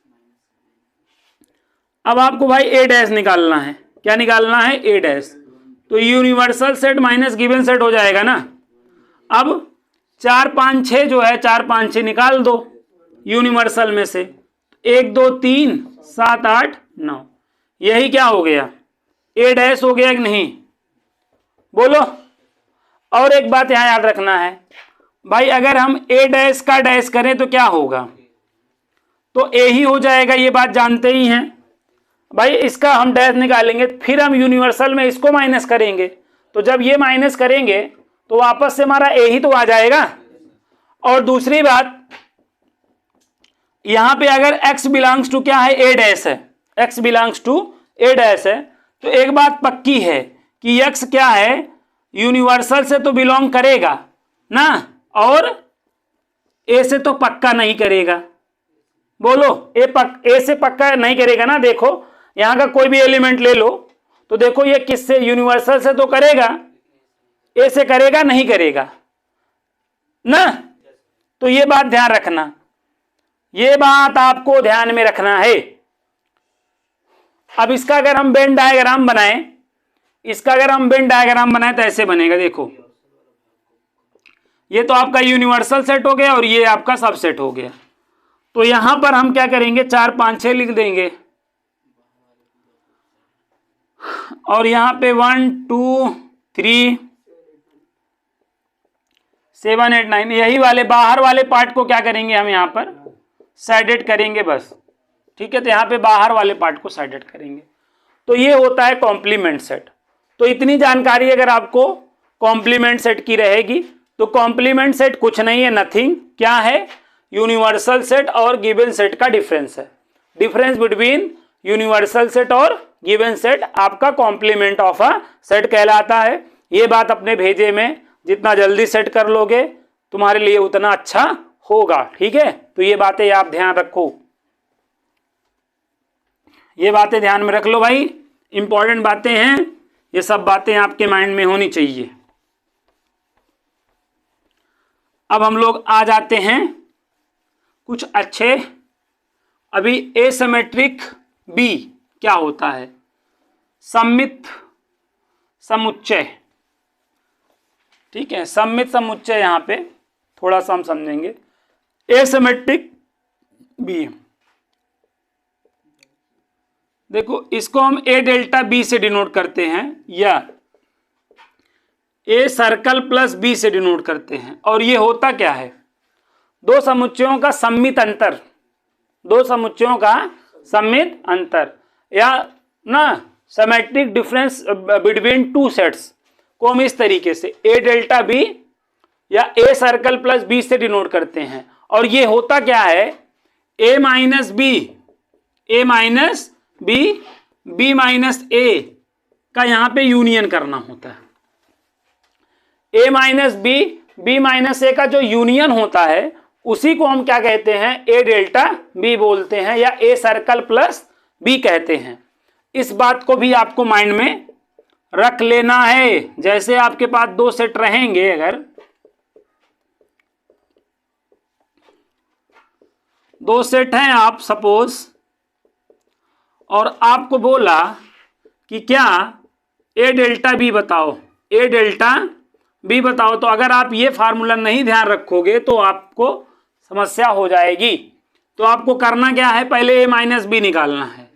अब आपको भाई ए डैश निकालना है, क्या निकालना है, ए डैश। तो universal set minus given set हो जाएगा ना। अब 4 5 6 जो है, 4 5 6 निकाल दो यूनिवर्सल में से, 1 2 3 7 8 9, यही क्या हो गया, ए डैश हो गया कि नहीं, बोलो। और एक बात यहां याद रखना है भाई, अगर हम ए डैश का डैश करें तो क्या होगा, तो ए ही हो जाएगा, ये बात जानते ही हैं भाई। इसका हम डैश निकालेंगे, फिर हम यूनिवर्सल में इसको माइनस करेंगे, तो जब ये माइनस करेंगे तो वापस से हमारा ए ही तो आ जाएगा। और दूसरी बात, यहां पे अगर x बिलोंग्स टू क्या है, ए डैश है, x belongs to A dash है, तो एक बात पक्की है कि x क्या है, यूनिवर्सल से तो बिलोंग करेगा ना, और ए से तो पक्का नहीं करेगा। बोलो, ए से पक्का नहीं करेगा ना। देखो यहां का कोई भी एलिमेंट ले लो, तो देखो ये किससे, यूनिवर्सल से तो करेगा, ए से करेगा नहीं करेगा ना। तो ये बात ध्यान रखना, ये बात आपको ध्यान में रखना है। अब इसका अगर हम वेन डायग्राम बनाएं, इसका अगर हम वेन डायग्राम बनाएं तो ऐसे बनेगा, देखो ये तो आपका यूनिवर्सल सेट हो गया और ये आपका सबसेट हो गया। तो यहां पर हम क्या करेंगे, 4 5 6 लिख देंगे और यहां पे 1 2 3 7 8 9, यही वाले बाहर वाले पार्ट को क्या करेंगे, हम यहां पर साइडेड करेंगे बस। ठीक है, तो यहां पे बाहर वाले पार्ट को साइडेड करेंगे। तो ये होता है कॉम्प्लीमेंट सेट। तो इतनी जानकारी अगर आपको कॉम्प्लीमेंट सेट की रहेगी तो कॉम्प्लीमेंट सेट कुछ नहीं है, नथिंग, क्या है, यूनिवर्सल सेट और गिवन सेट का डिफरेंस है। डिफरेंस बिटवीन यूनिवर्सल सेट और गिवन सेट आपका कॉम्प्लीमेंट ऑफ अ सेट कहलाता है। ये बात अपने भेजे में जितना जल्दी सेट कर लोगे तुम्हारे लिए उतना अच्छा होगा, ठीक है। तो ये बातें आप ध्यान रखो, ये बातें ध्यान में रख लो भाई, इंपॉर्टेंट बातें हैं, ये सब बातें आपके माइंड में होनी चाहिए। अब हम लोग आ जाते हैं कुछ अच्छे, अभी एसिमेट्रिक बी क्या होता है, सममित समुच्चय, ठीक है, सममित समुच्चय यहां पे थोड़ा सा हम समझेंगे। एसिमेट्रिक बी, देखो इसको हम ए डेल्टा बी से डिनोट करते हैं या ए सर्कल प्लस बी से डिनोट करते हैं। और ये होता क्या है, दो समुच्चयों का सम्मित अंतर, दो समुच्चयों का सम्मित अंतर या ना symmetric difference between two sets को हम इस तरीके से ए डेल्टा बी या ए सर्कल प्लस बी से डिनोट करते हैं। और ये होता क्या है, A minus B, A minus B, B minus ए का यहां पे यूनियन करना होता है। A minus B, B minus ए का जो यूनियन होता है उसी को हम क्या कहते हैं, ए डेल्टा बी बोलते हैं या ए सर्कल प्लस बी कहते हैं। इस बात को भी आपको माइंड में रख लेना है। जैसे आपके पास दो सेट रहेंगे, अगर दो सेट हैं आप सपोज, और आपको बोला कि क्या ए डेल्टा बी बताओ, ए डेल्टा बी बताओ, तो अगर आप ये फार्मूला नहीं ध्यान रखोगे तो आपको समस्या हो जाएगी। तो आपको करना क्या है, पहले ए माइनस बी निकालना है।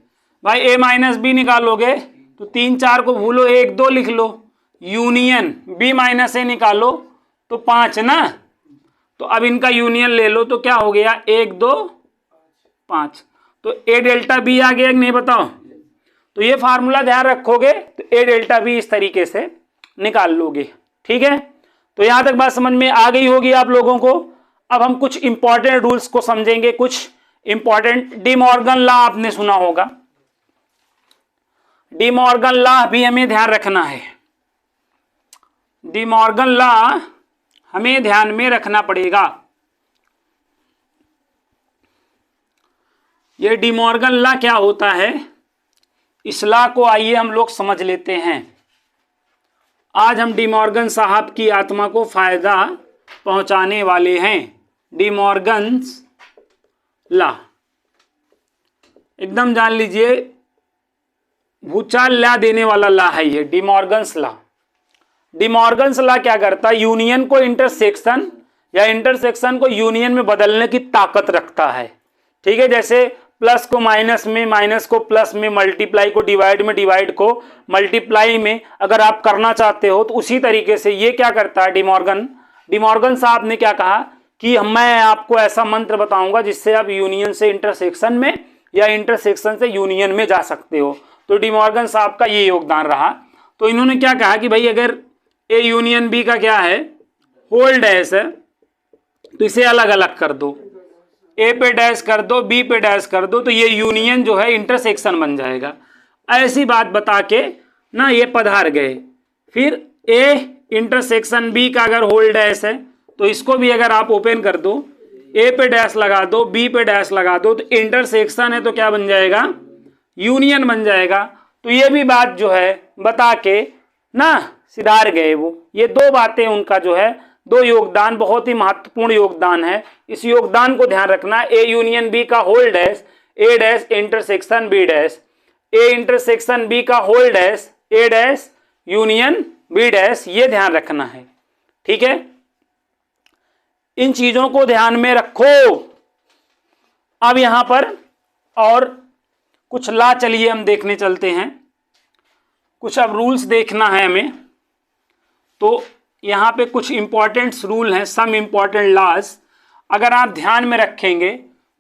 भाई ए माइनस बी निकालोगे तो 3 4 को भूलो, 1 2 लिख लो, यूनियन बी माइनस ए निकालो तो 5 ना, तो अब इनका यूनियन ले लो तो क्या हो गया, 1 2 5, तो ए डेल्टा बी आ गया कि नहीं बताओ। तो ये फार्मूला ध्यान रखोगे तो ए डेल्टा बी इस तरीके से निकाल लोगे, ठीक है। तो यहां तक बात समझ में आ गई होगी आप लोगों को। अब हम कुछ इंपॉर्टेंट रूल्स को समझेंगे, कुछ इंपॉर्टेंट, डी मॉर्गन लॉ आपने सुना होगा, डी मॉर्गन लॉ भी हमें ध्यान रखना है। डी मॉर्गन लॉ हमें ध्यान में रखना पड़ेगा। ये डी मॉर्गन लॉ क्या होता है, इस लॉ को आइए हम लोग समझ लेते हैं। आज हम डी मॉर्गन साहब की आत्मा को फायदा पहुंचाने वाले हैं। डी मॉर्गन्स लॉ एकदम जान लीजिए, भूचाल ला देने वाला लॉ है ये D Morgan's law. D Morgan's law क्या करता है, यूनियन को इंटरसेक्शन या इंटरसेक्शन को यूनियन में बदलने की ताकत रखता है, ठीक है। जैसे प्लस को माइनस में, माइनस को प्लस में, मल्टीप्लाई को डिवाइड में, डिवाइड को मल्टीप्लाई में अगर आप करना चाहते हो तो उसी तरीके से ये क्या करता है, डी मॉर्गन साहब ने क्या कहा कि मैं आपको ऐसा मंत्र बताऊंगा जिससे आप यूनियन से इंटरसेक्शन में या इंटरसेक्शन से यूनियन में जा सकते हो। तो डी मॉर्गन साहब का ये योगदान रहा। तो इन्होंने क्या कहा कि भाई अगर ए यूनियन बी का क्या है, होल डैश है, तो इसे अलग अलग कर दो, ए पे डैश कर दो, बी पे डैश कर दो, तो ये यूनियन जो है इंटरसेक्शन बन जाएगा। ऐसी बात बता के ना ये पधार गए। फिर ए इंटरसेक्शन बी का अगर होल डैश है तो इसको भी अगर आप ओपन कर दो, ए पे डैश लगा दो, बी पे डैश लगा दो, तो इंटरसेक्शन है तो क्या बन जाएगा, यूनियन बन जाएगा। तो ये भी बात जो है बता के ना सिधार गए वो। ये दो बातें उनका जो है, दो योगदान बहुत ही महत्वपूर्ण योगदान है। इस योगदान को ध्यान रखना, ए यूनियन बी का whole dash, A dash intersection B dash, A intersection B का whole dash, A dash union B dash, ये ध्यान रखना है, ठीक है। इन चीजों को ध्यान में रखो। अब यहां पर और कुछ लॉ चलिए हम देखने चलते हैं, कुछ अब रूल्स देखना है हमें। तो यहाँ पे कुछ इंपॉर्टेंट रूल हैं, सम इंपॉर्टेंट लॉज, अगर आप ध्यान में रखेंगे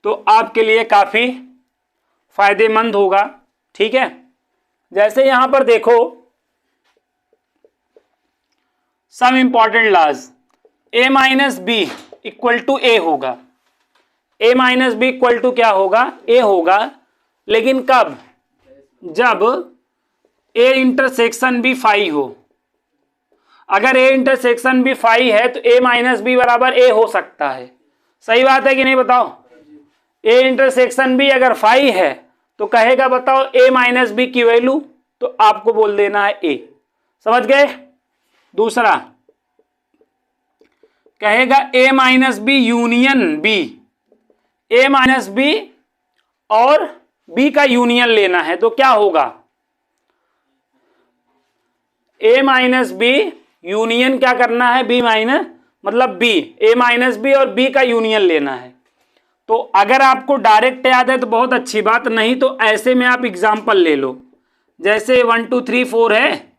तो आपके लिए काफ़ी फायदेमंद होगा, ठीक है। जैसे यहाँ पर देखो, some important laws, a minus B equal to A होगा, a minus B equal to क्या होगा, a होगा, लेकिन कब, जब a इंटरसेक्शन भी फाई हो। अगर a इंटरसेक्शन भी फाई है तो a माइनस बी बराबर a हो सकता है, सही बात है कि नहीं बताओ। a इंटरसेक्शन भी अगर फाई है तो कहेगा बताओ a माइनस बी की वैल्यू, तो आपको बोल देना है a, समझ गए। दूसरा कहेगा a minus B union B, a minus B और b का यूनियन लेना है, तो क्या होगा, a माइनस बी यूनियन क्या करना है, b माइनस मतलब b, a माइनस बी और b का यूनियन लेना है। तो अगर आपको डायरेक्ट याद है तो बहुत अच्छी बात, नहीं तो ऐसे में आप एग्जाम्पल ले लो, जैसे 1 2 3 4 है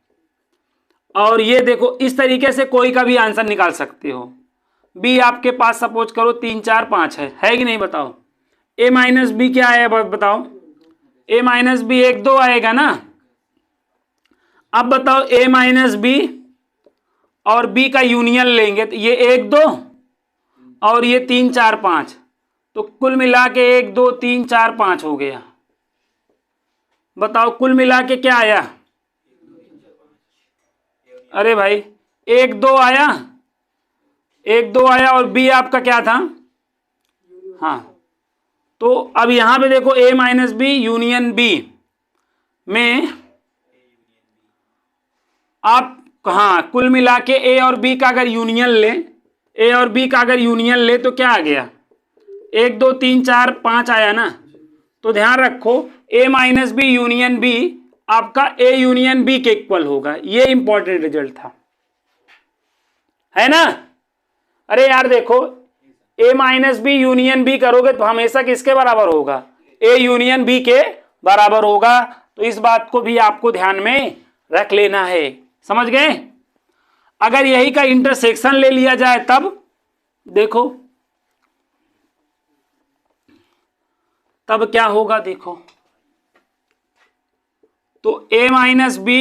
और ये देखो, इस तरीके से कोई का भी आंसर निकाल सकते हो। b आपके पास सपोज करो 3 4 5 है कि नहीं बताओ। a माइनस बी क्या है बताओ, a माइनस बी 1 2 आएगा ना। अब बताओ a माइनस बी और b का यूनियन लेंगे तो ये 1 2 और ये 3 4 5, तो कुल मिला के 1 2 3 4 5 हो गया। बताओ कुल मिला के क्या आया, अरे भाई 1 2 आया, 1 2 आया और b आपका क्या था, हाँ। तो अब यहां पे देखो a minus B union b में आप, हाँ, कुल मिला के a और b का अगर यूनियन ले, a और b का अगर यूनियन ले तो क्या आ गया, 1 2 3 4 5 आया ना। तो ध्यान रखो a minus B union b आपका a यूनियन b के इक्वल होगा, ये इंपॉर्टेंट रिजल्ट था, है ना। अरे यार देखो a minus B union b करोगे तो हमेशा किसके बराबर होगा, a यूनियन b के बराबर होगा। तो इस बात को भी आपको ध्यान में रख लेना है, समझ गए। अगर यही का इंटरसेक्शन ले लिया जाए तब देखो, तब क्या होगा देखो, तो a minus B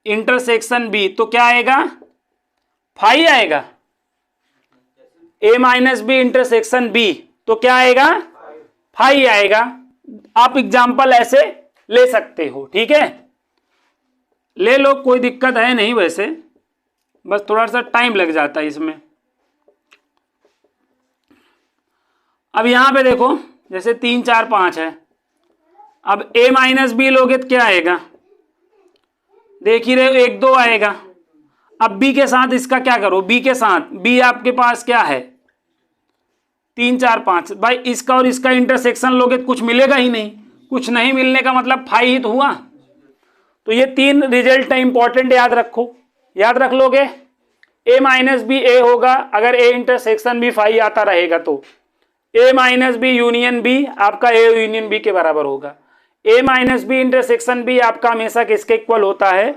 intersection b तो क्या आएगा, फाई आएगा। a minus B intersection b तो क्या आएगा, फाई आएगा। आप एग्जाम्पल ऐसे ले सकते हो, ठीक है, ले लो, कोई दिक्कत है नहीं, वैसे बस थोड़ा सा टाइम लग जाता है इसमें। अब यहां पे देखो जैसे 3 4 5 है, अब a माइनस बी लोगे तो क्या आएगा, देख ही रहे हो 1 2 आएगा। अब b के साथ इसका क्या करो, b के साथ b आपके पास क्या है 3 4 5, भाई इसका और इसका इंटरसेक्शन लोगे तो कुछ मिलेगा ही नहीं, कुछ नहीं मिलने का मतलब फाई ही तो हुआ। तो ये 3 रिजल्ट है इंपॉर्टेंट, याद रखो, याद रख लोगे। a माइनस बी ए होगा अगर a इंटरसेक्शन भी फाई आता रहेगा तो a minus B union B आपका a यूनियन बी के बराबर होगा। a minus B intersection B आपका हमेशा किसके इक्वल होता है,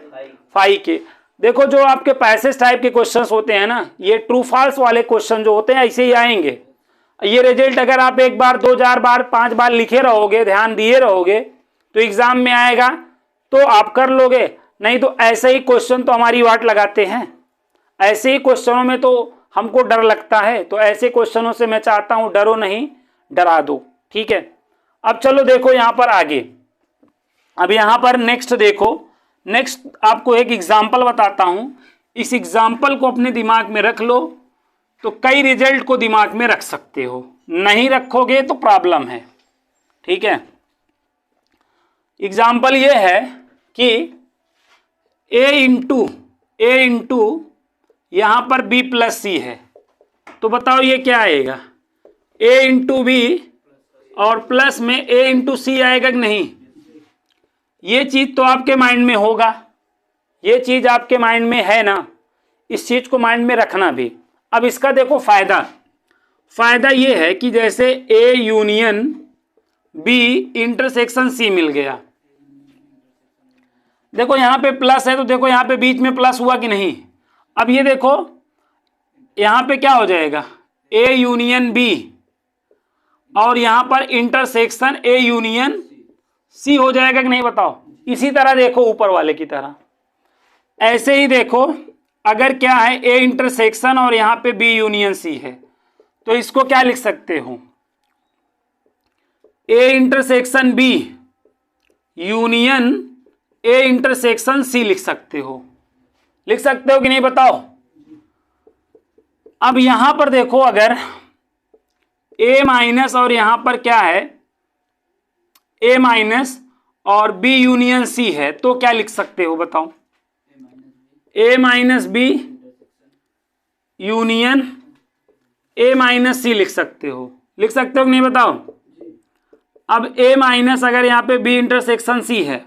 फाई के। देखो जो आपके पैसेज टाइप के क्वेश्चंस होते हैं ना, ये ट्रू फॉल्स वाले क्वेश्चन जो होते हैं ऐसे ही आएंगे। ये रिजल्ट अगर आप 1 बार 2 4 बार 5 बार लिखे रहोगे, ध्यान दिए रहोगे, तो एग्जाम में आएगा तो आप कर लोगे, नहीं तो ऐसे ही क्वेश्चन तो हमारी वाट लगाते हैं, ऐसे ही क्वेश्चनों में तो हमको डर लगता है, तो ऐसे क्वेश्चनों से मैं चाहता हूं डरो नहीं, डरा दो, ठीक है। अब चलो देखो यहां पर आगे, अब यहां पर नेक्स्ट देखो, नेक्स्ट आपको एक एग्जाम्पल बताता हूं, इस एग्जाम्पल को अपने दिमाग में रख लो तो कई रिजल्ट को दिमाग में रख सकते हो, नहीं रखोगे तो प्रॉब्लम है, ठीक है। एग्जाम्पल ये है कि a इंटू यहां पर b प्लस सी है, तो बताओ ये क्या आएगा, a इंटू बी और प्लस में a इंटू सी आएगा कि नहीं। ये चीज तो आपके माइंड में होगा, ये चीज आपके माइंड में है ना, इस चीज को माइंड में रखना भी। अब इसका देखो फायदा ये है कि जैसे a union b intersection c मिल गया, देखो यहां पे प्लस है तो देखो यहां पे बीच में प्लस हुआ कि नहीं। अब ये देखो यहां पे क्या हो जाएगा, a यूनियन b और यहां पर इंटरसेक्शन a यूनियन c हो जाएगा कि नहीं बताओ। इसी तरह देखो ऊपर वाले की तरह, ऐसे ही देखो अगर क्या है ए इंटरसेक्शन और यहां पे बी यूनियन सी है, तो इसको क्या लिख सकते हो, A intersection B union A intersection C लिख सकते हो। लिख सकते हो कि नहीं बताओ। अब यहां पर देखो, अगर ए माइनस और यहां पर क्या है ए माइनस और बी यूनियन सी है, तो क्या लिख सकते हो बताओ, A minus B union A minus C लिख सकते हो। लिख सकते हो कि नहीं बताओ। अब ए माइनस अगर यहां पे बी इंटरसेक्शन सी है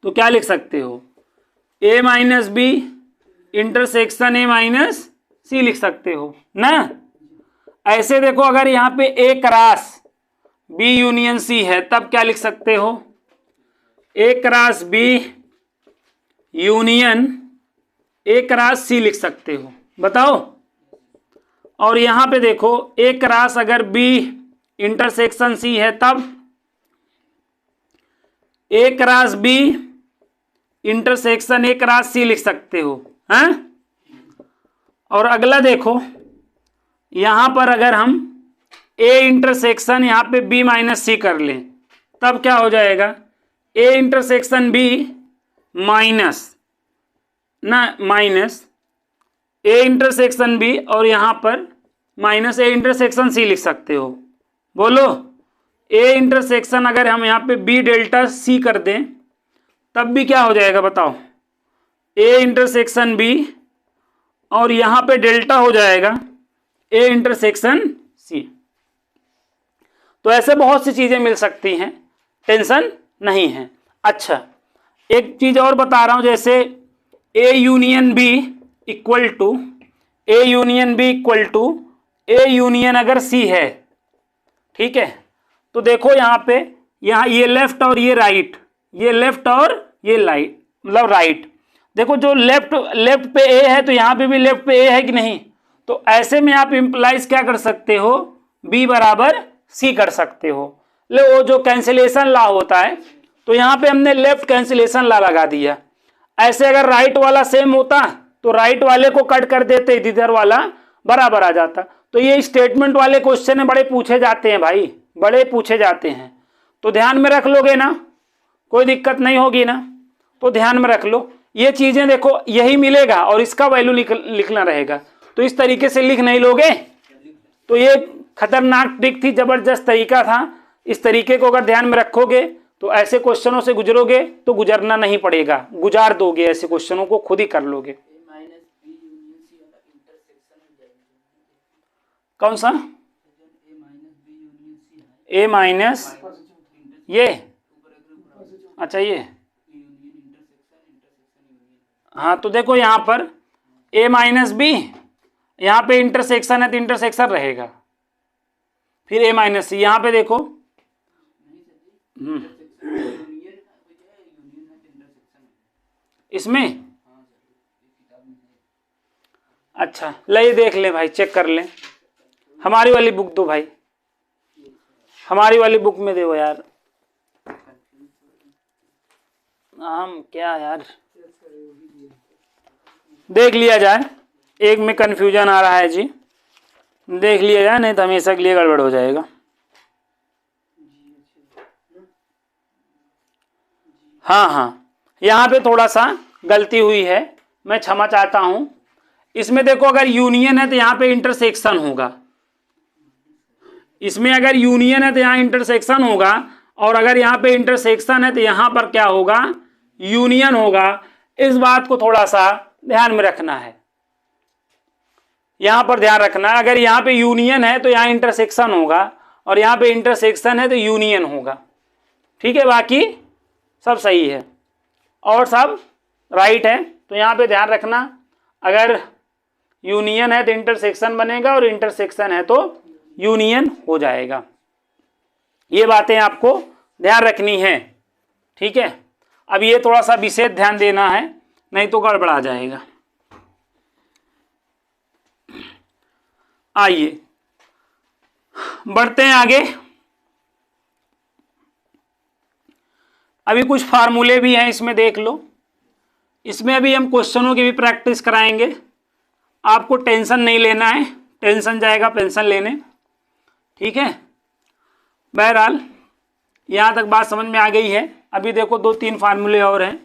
तो क्या लिख सकते हो, A minus B intersection A minus C लिख सकते हो ना। ऐसे देखो, अगर यहां पे A cross B union C है तब क्या लिख सकते हो, A cross B union A cross C लिख सकते हो। बताओ। और यहां पे देखो, ए क्रॉस अगर बी इंटरसेक्शन सी है तब A cross B intersection A cross C लिख सकते हो, हैं। और अगला देखो, यहां पर अगर हम ए इंटरसेक्शन यहां पे बी माइनस सी कर लें तब क्या हो जाएगा, A intersection B minus A intersection B और यहां पर माइनस ए इंटरसेक्शन सी लिख सकते हो। बोलो। ए इंटरसेक्शन अगर हम यहां पे बी डेल्टा सी कर दें तब भी क्या हो जाएगा बताओ, ए इंटरसेक्शन बी और यहां पे डेल्टा हो जाएगा ए इंटरसेक्शन सी। तो ऐसे बहुत सी चीजें मिल सकती हैं, टेंशन नहीं है। अच्छा, एक चीज और बता रहा हूं, जैसे A union B equal to A union अगर सी है, ठीक है, तो देखो यहां पे ये लेफ्ट और ये राइट, ये लेफ्ट और ये राइट, मतलब राइट। देखो जो लेफ्ट पे ए है तो यहां पे भी लेफ्ट पे ए है कि नहीं, तो ऐसे में आप इंप्लाइज क्या कर सकते हो, बी बराबर सी कर सकते हो। ले वो जो कैंसिलेशन लॉ होता है, तो यहां पे हमने लेफ्ट कैंसिलेशन लॉ लगा दिया। ऐसे अगर राइट वाला सेम होता तो राइट वाले को कट कर देते, इधर वाला बराबर आ जाता। तो ये स्टेटमेंट वाले क्वेश्चन बड़े पूछे जाते हैं भाई, बड़े पूछे जाते हैं, तो ध्यान में रख लोगे ना, कोई दिक्कत नहीं होगी ना, तो ध्यान में रख लो। ये चीजें देखो यही मिलेगा और इसका वैल्यू लिखना रहेगा, तो इस तरीके से लिख नहीं लोगे तो ये खतरनाक ट्रिक थी, जबरदस्त तरीका था। इस तरीके को अगर ध्यान में रखोगे तो ऐसे क्वेश्चनों से गुजरोगे तो गुजरना नहीं पड़ेगा, गुजार दोगे, ऐसे क्वेश्चनों को खुद ही कर लोगे। कौन सा ए माइनस, ये अच्छा ये, हाँ तो देखो यहां पर ए माइनस बी, यहां पे इंटरसेक्शन है तो इंटरसेक्शन रहेगा, फिर ए माइनस सी, यहां पे देखो इसमें, अच्छा ले ये देख ले भाई, चेक कर ले, हमारी वाली बुक दो भाई, हमारी वाली बुक में दो यार, हम क्या यार, देख लिया जाए, एक में कंफ्यूजन आ रहा है जी, देख लिया जाए, नहीं तो हमेशा के लिए गड़बड़ हो जाएगा। हाँ हाँ, यहाँ पे थोड़ा सा गलती हुई है, मैं क्षमा चाहता हूं। इसमें देखो अगर यूनियन है तो यहाँ पे इंटरसेक्शन होगा, इसमें अगर यूनियन है तो यहाँ इंटरसेक्शन होगा, और अगर यहाँ पे इंटरसेक्शन है तो यहाँ पर क्या होगा, यूनियन होगा। इस बात को थोड़ा सा ध्यान में रखना है, यहां पर ध्यान रखना है। अगर यहाँ पे यूनियन है तो यहाँ इंटरसेक्शन होगा, और यहाँ पे इंटरसेक्शन है तो यूनियन होगा, ठीक है। बाकी सब सही है और सब राइट है, तो यहाँ पे ध्यान रखना, अगर यूनियन है तो इंटरसेक्शन बनेगा और इंटरसेक्शन है तो यूनियन हो जाएगा। ये बातें आपको ध्यान रखनी है, ठीक है। अब ये थोड़ा सा विशेष ध्यान देना है, नहीं तो गड़बड़ा जाएगा। आइए बढ़ते हैं आगे। अभी कुछ फार्मूले भी हैं, इसमें देख लो। इसमें अभी हम क्वेश्चनों की भी प्रैक्टिस कराएंगे, आपको टेंशन नहीं लेना है, टेंशन जाएगा पेंशन लेने, ठीक है। बहरहाल यहाँ तक बात समझ में आ गई है। अभी देखो 2-3 फार्मूले और हैं।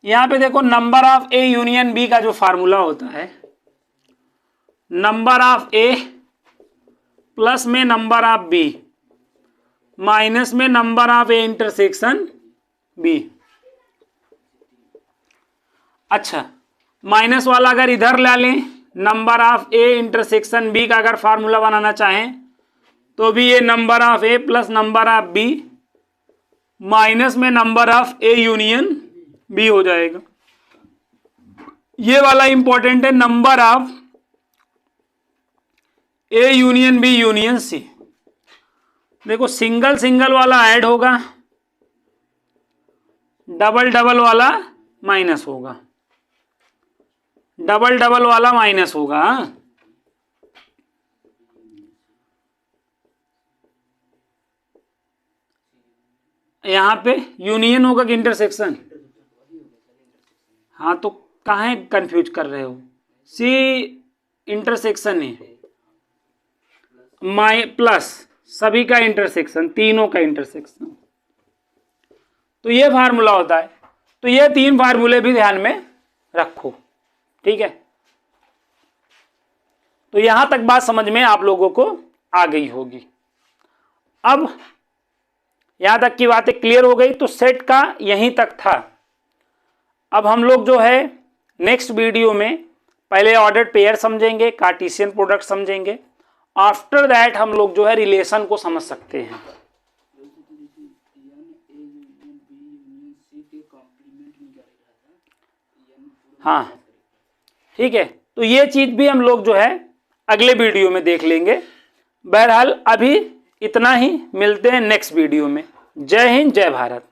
यहाँ पे देखो number of A union B का जो फार्मूला होता है, नंबर ऑफ ए प्लस में नंबर ऑफ बी माइनस में number of A intersection B. अच्छा, माइनस वाला अगर इधर ला लें, number of A intersection B का अगर फार्मूला बनाना चाहें तो भी ये number of A plus number of B minus में number of A union B हो जाएगा। ये वाला इंपॉर्टेंट है, number of A union B union C. देखो सिंगल सिंगल वाला ऐड होगा, डबल डबल वाला माइनस होगा, डबल डबल वाला माइनस होगा। यहां पे यूनियन होगा कि इंटरसेक्शन? हाँ, तो कहाँ कंफ्यूज कर रहे हो? सी इंटरसेक्शन है, माइ प्लस सभी का इंटरसेक्शन, तीनों का इंटरसेक्शन, तो ये फार्मूला होता है। तो ये 3 फार्मूले भी ध्यान में रखो, ठीक है। तो यहां तक बात समझ में आप लोगों को आ गई होगी। अब यहां तक की बातें क्लियर हो गई, तो सेट का यहीं तक था। अब हम लोग जो है नेक्स्ट वीडियो में पहले ऑर्डर्ड पेयर समझेंगे, कार्टेशियन प्रोडक्ट समझेंगे, आफ्टर दैट हम लोग जो है रिलेशन को समझ सकते हैं। हाँ ठीक है, तो ये चीज भी हम लोग जो है अगले वीडियो में देख लेंगे। बहरहाल अभी इतना ही, मिलते हैं नेक्स्ट वीडियो में। जय हिंद, जय भारत।